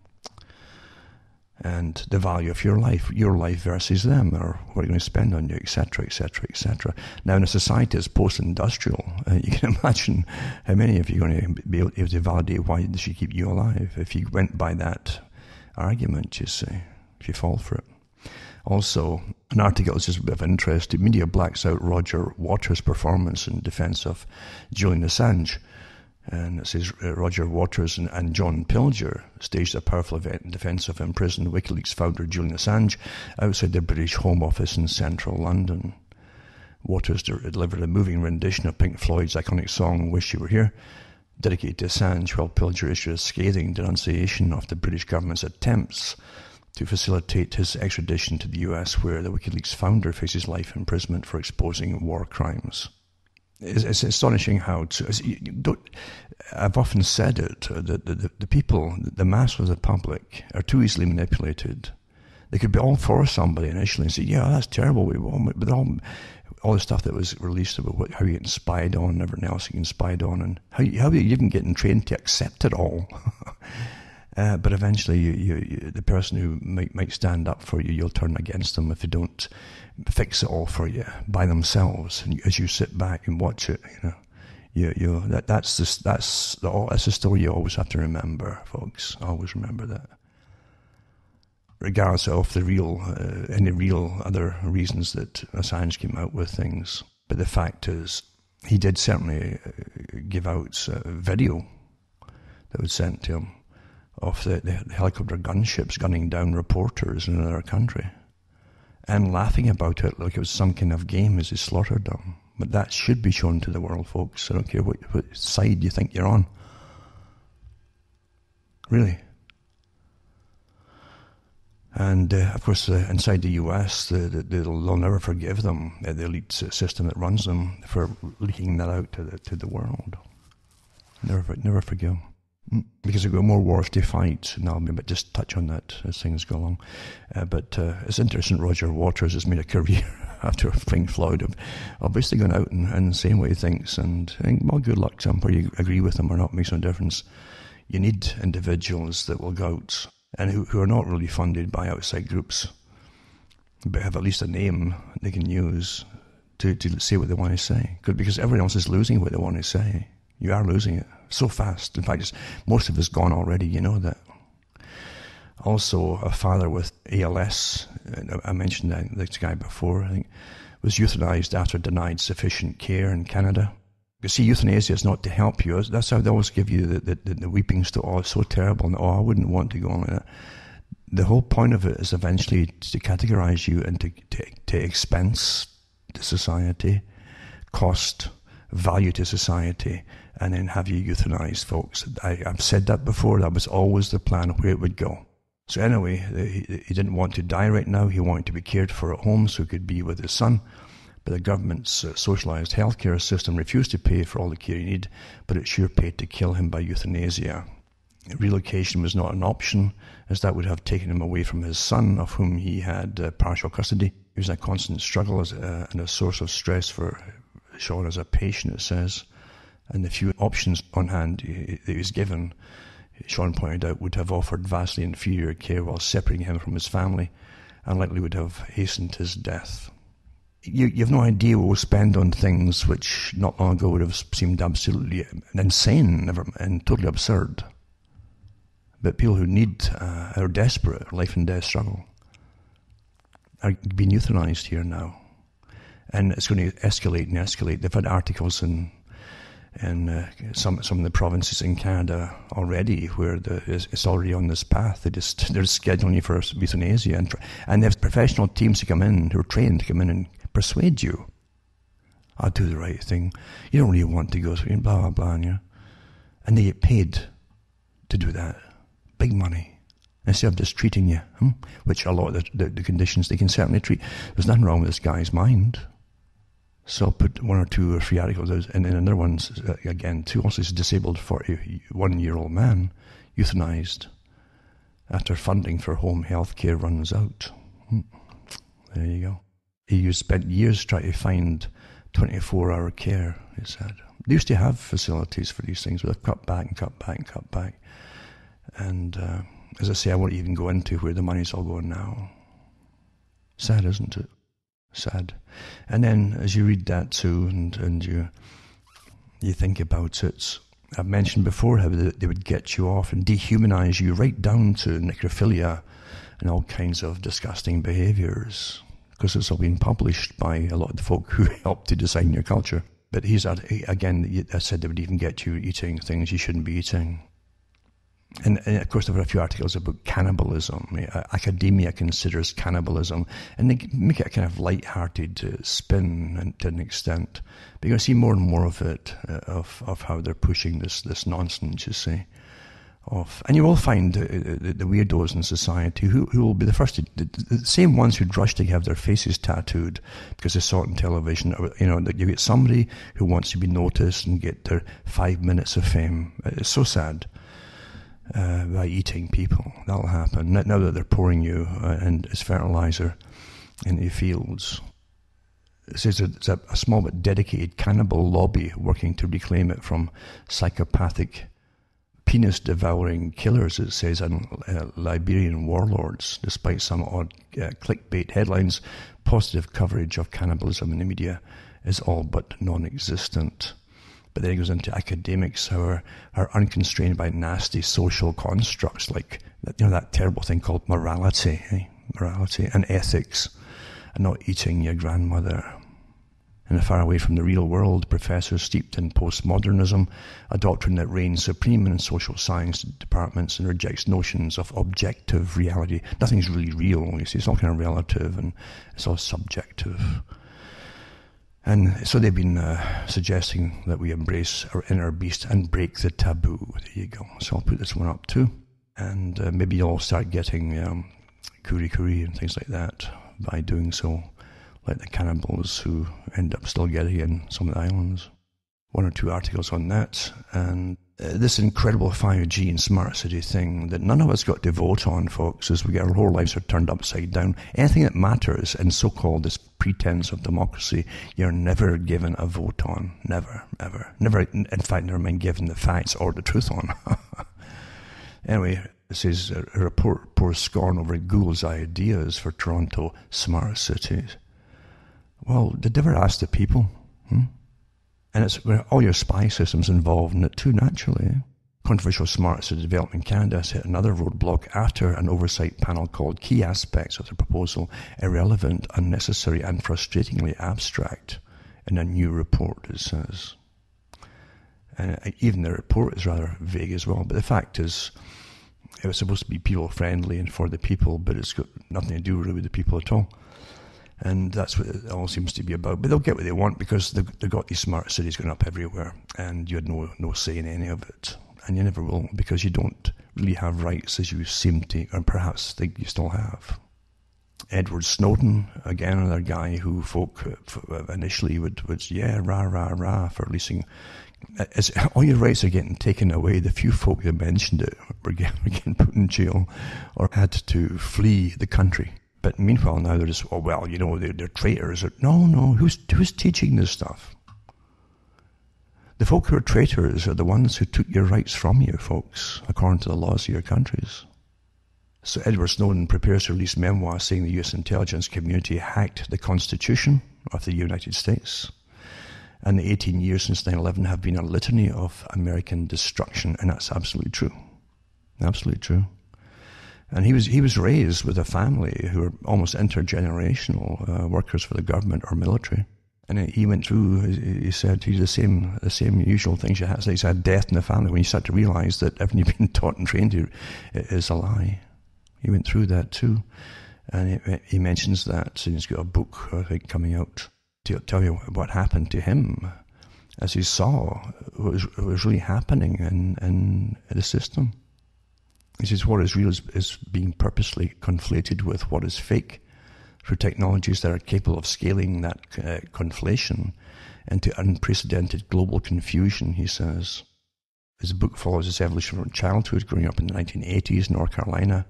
And the value of your life versus them, or what you're going to spend on you, etc., etc., etc. Now, in a society that's post-industrial, you can imagine how many of you are going to be able to validate why they should keep you alive if you went by that argument, you see, if you fall for it. Also, an article is just a bit of interest. The media blacks out Roger Waters' performance in defense of Julian Assange. And it says Roger Waters and John Pilger staged a powerful event in defence of imprisoned WikiLeaks founder Julian Assange outside their British Home Office in central London. Waters delivered a moving rendition of Pink Floyd's iconic song Wish You Were Here, dedicated to Assange, while Pilger issued a scathing denunciation of the British government's attempts to facilitate his extradition to the US, where the WikiLeaks founder faces life imprisonment for exposing war crimes. It's astonishing how I've often said it, that the people, the mass of the public, are too easily manipulated. They could be all for somebody initially and say, yeah, that's terrible, but all the stuff that was released about how you get spied on and everything else you get spied on, and how you even getting trained to accept it all. But eventually, the person who might stand up for you, you'll turn against them if they don't fix it all for you by themselves. And as you sit back and watch it, that's the story you always have to remember, folks. Always remember that, regardless of any real other reasons that Assange came out with things. But the fact is, he did certainly give out video that was sent to him of the helicopter gunships gunning down reporters in another country, and laughing about it like it was some kind of game as he slaughtered them. But that should be shown to the world, folks. I don't care what side you think you're on. Really. And, of course, inside the US, they'll never forgive them, the elite system that runs them, for leaking that out to the world. Never forgive them. Because we've got more wars to fight, and I'll maybe just touch on that as things go along. But it's interesting, Roger Waters has made a career after Pink Floyd of basically going out and saying what he thinks, and well, good luck to him, whether you agree with him or not makes no difference. You need individuals that will go out and who are not really funded by outside groups, but have at least a name they can use to say what they want to say. Because everyone else is losing what they want to say. You are losing it so fast. In fact, most of it's gone already, you know that. Also, a father with ALS, I mentioned this guy before, I think, was euthanized after denied sufficient care in Canada. You see, euthanasia is not to help you. That's how they always give you the weeping story. Oh, it's so terrible. And, oh, I wouldn't want to go on like that. The whole point of it is eventually to categorize you and to expense to society, cost, value to society, and then have you euthanized, folks. I've said that before. That was always the plan of where it would go. So anyway, he didn't want to die right now. He wanted to be cared for at home so he could be with his son. But the government's socialised healthcare system refused to pay for all the care he needed, but it sure paid to kill him by euthanasia. Relocation was not an option, as that would have taken him away from his son, of whom he had partial custody. He was in a constant struggle and a source of stress for Sean as a patient, it says. And the few options on hand that he was given, Sean pointed out, would have offered vastly inferior care while separating him from his family, and likely would have hastened his death. You have no idea what we'll spend on things which not long ago would have seemed absolutely insane and totally absurd. But people who are desperate, life and death struggle, are being euthanized here now. And it's going to escalate and escalate. They've had articles in some of the provinces in Canada already where it's already on this path. They're scheduling you for euthanasia, and they have professional teams to come in who are trained to come in and persuade you. I'll do the right thing. You don't really want to go through blah blah blah, and they get paid to do that, big money, instead of just treating you, which a lot of the conditions they can certainly treat. There's nothing wrong with this guy's mind. So I'll put 1 or 2 or 3 articles, and then another one's, again, too, also is a disabled 41-year-old man, euthanized after funding for home health care runs out. There you go. He spent years trying to find 24-hour care, he said. They used to have facilities for these things, but they've cut back and cut back and cut back. And as I say, I won't even go into where the money's all going now. Sad, isn't it? Sad. And then as you read that too, and you think about it, I've mentioned before how they would get you off and dehumanize you right down to necrophilia and all kinds of disgusting behaviors, because it's all been published by a lot of the folk who helped to design your culture. But again, I said they would even get you eating things you shouldn't be eating. And of course, there were a few articles about cannibalism. Academia considers cannibalism, and they make it a kind of light-hearted spin to an extent. But you're going to see more and more of it, of how they're pushing this nonsense, you see. And you will find the weirdos in society who will be the first, the same ones who'd rush to have their faces tattooed because they saw it on television. That you get somebody who wants to be noticed and get their 5 minutes of fame. It's so sad. By eating people. That'll happen. Now that they're pouring you and as fertilizer in the fields. It says it's a small but dedicated cannibal lobby working to reclaim it from psychopathic, penis-devouring killers, it says, and Liberian warlords. Despite some odd clickbait headlines, positive coverage of cannibalism in the media is all but non-existent. But then it goes into academics who are unconstrained by nasty social constructs like that terrible thing called morality and ethics, and not eating your grandmother. And far away from the real world, professors steeped in postmodernism, a doctrine that reigns supreme in social science departments and rejects notions of objective reality. Nothing's really real, you see. It's all kind of relative and it's all subjective. And so they've been suggesting that we embrace our inner beast and break the taboo. There you go. So I'll put this one up too. And maybe you'll start getting kuri and things like that by doing so, like the cannibals who end up still getting in some of the islands. 1 or 2 articles on that. And this incredible 5G and smart city thing that none of us got to vote on, folks, as we get our whole lives are turned upside down. Anything that matters in so-called this pretense of democracy, you're never given a vote on. Never, ever. Never, in fact, never mind given the facts or the truth on. Anyway, it says a report pours scorn over Google's ideas for Toronto smart cities. Well, did they ever ask the people? And it's all your spy systems involved in it too, naturally. Controversial smart city development in Canada has hit another roadblock after an oversight panel called key aspects of the proposal irrelevant, unnecessary and frustratingly abstract in a new report, it says. And even the report is rather vague as well. But the fact is, it was supposed to be people-friendly and for the people, but it's got nothing to do really with the people at all. And that's what it all seems to be about. But they'll get what they want because they've got these smart cities going up everywhere, and you had no say in any of it. And you never will, because you don't really have rights as you seem to, or perhaps think you still have. Edward Snowden, again, another guy who folk initially would rah, for releasing. All your rights are getting taken away. The few folk that mentioned it were getting put in jail or had to flee the country. But meanwhile, now they're just, they're traitors. No, who's teaching this stuff? The folk who are traitors are the ones who took your rights from you, folks, according to the laws of your countries. So Edward Snowden prepares to release memoirs saying the U.S. intelligence community hacked the Constitution of the United States. And the 18 years since 9/11 have been a litany of American destruction, and that's absolutely true. Absolutely true. And he was raised with a family who are almost intergenerational workers for the government or military. And he went through, he said, the same usual things you had. So he's had death in the family when you start to realize that everything you've been taught and trained to is a lie. He went through that too. And he mentions that, and he's got a book, I think, coming out to tell you what happened to him as he saw what was really happening in the system. He says what is real is being purposely conflated with what is fake through technologies that are capable of scaling that conflation into unprecedented global confusion, he says. His book follows his evolution from childhood, growing up in the 1980s in North Carolina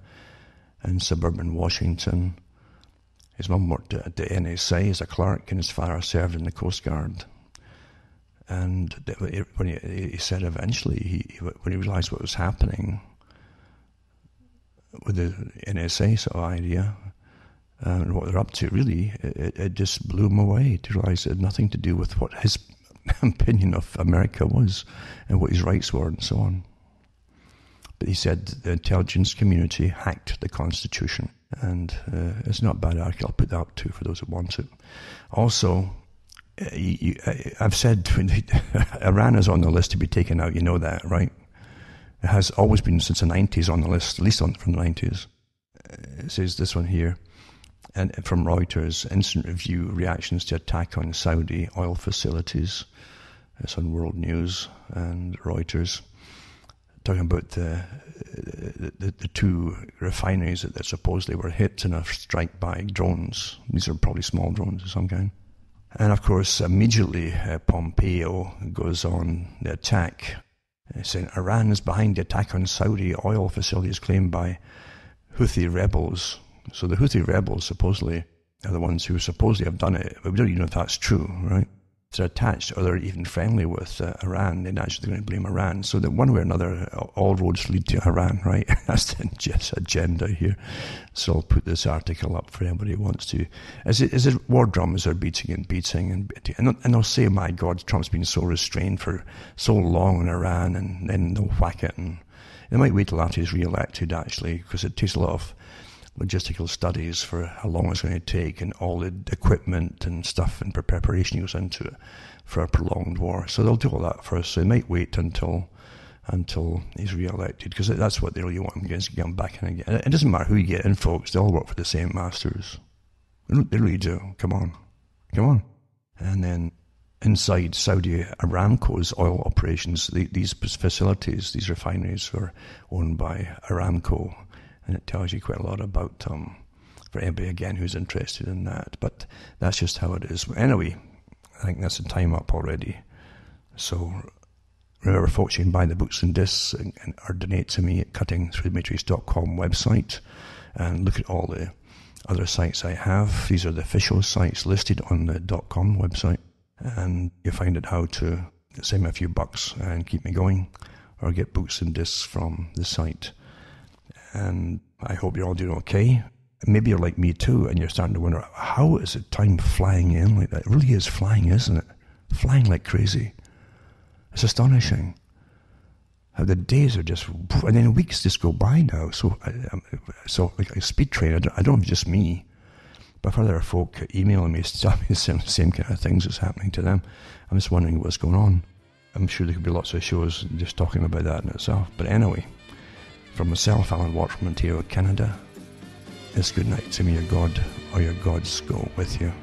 and suburban Washington. His mum worked at the NSA as a clerk, and his father served in the Coast Guard. And when he said eventually, when he realized what was happening with the NSA sort of idea and what they're up to, really, it just blew him away to realize it had nothing to do with what his opinion of America was and what his rights were and so on. But he said the intelligence community hacked the Constitution, and it's not a bad article. I'll put that up too for those who want it. Also, I've said Iran is on the list to be taken out. You know that, right? It has always been since the 90s on the list, at least from the 90s. It says this one here, and from Reuters, instant review reactions to attack on Saudi oil facilities. It's on World News and Reuters, talking about the two refineries that supposedly were hit in a strike by drones. These are probably small drones of some kind. And of course, immediately Pompeo goes on the attack, saying Iran is behind the attack on Saudi oil facilities claimed by Houthi rebels. So the Houthi rebels supposedly are the ones who supposedly have done it, but we don't even know if that's true, right? If they're attached or they're even friendly with Iran, they're actually going to blame Iran. So that one way or another, all roads lead to Iran, right? That's the agenda here. So I'll put this article up for anybody who wants to. As it war drums are beating, and they'll say, my God, Trump's been so restrained for so long in Iran, and then they'll whack it. And they might wait till after he's re-elected, actually, because it takes a lot of logistical studies for how long it's going to take and all the equipment and stuff and preparation goes into it for a prolonged war. So they'll do all that first. So they might wait until he's re-elected, because that's what they really want him to get him back in again. It doesn't matter who you get in, folks. They all work for the same masters. They really do. Come on. And then inside Saudi Aramco's oil operations, these facilities, these refineries were owned by Aramco. And it tells you quite a lot about, for anybody, again, who's interested in that. But that's just how it is. Anyway, I think that's the time up already. So Remember, folks, you can buy the books and discs or donate to me at cuttingthroughthematrix.com website, and look at all the other sites I have. These are the official sites listed on the .com website, and you find out how to send me a few bucks and keep me going, or get books and discs from the site. And I hope you're all doing okay. Maybe you're like me too, and you're starting to wonder, how is it time flying in like that? It really is flying, isn't it? Flying like crazy. It's astonishing how the days are just, and then weeks just go by now. So like a speed train. I don't know if it's just me, but for other folk emailing me, telling me the same kind of things that's happening to them. I'm just wondering what's going on. I'm sure there could be lots of shows just talking about that in itself. But anyway, from myself, Alan Watt from Ontario, Canada, it's good night to me. Your God or your gods go with you.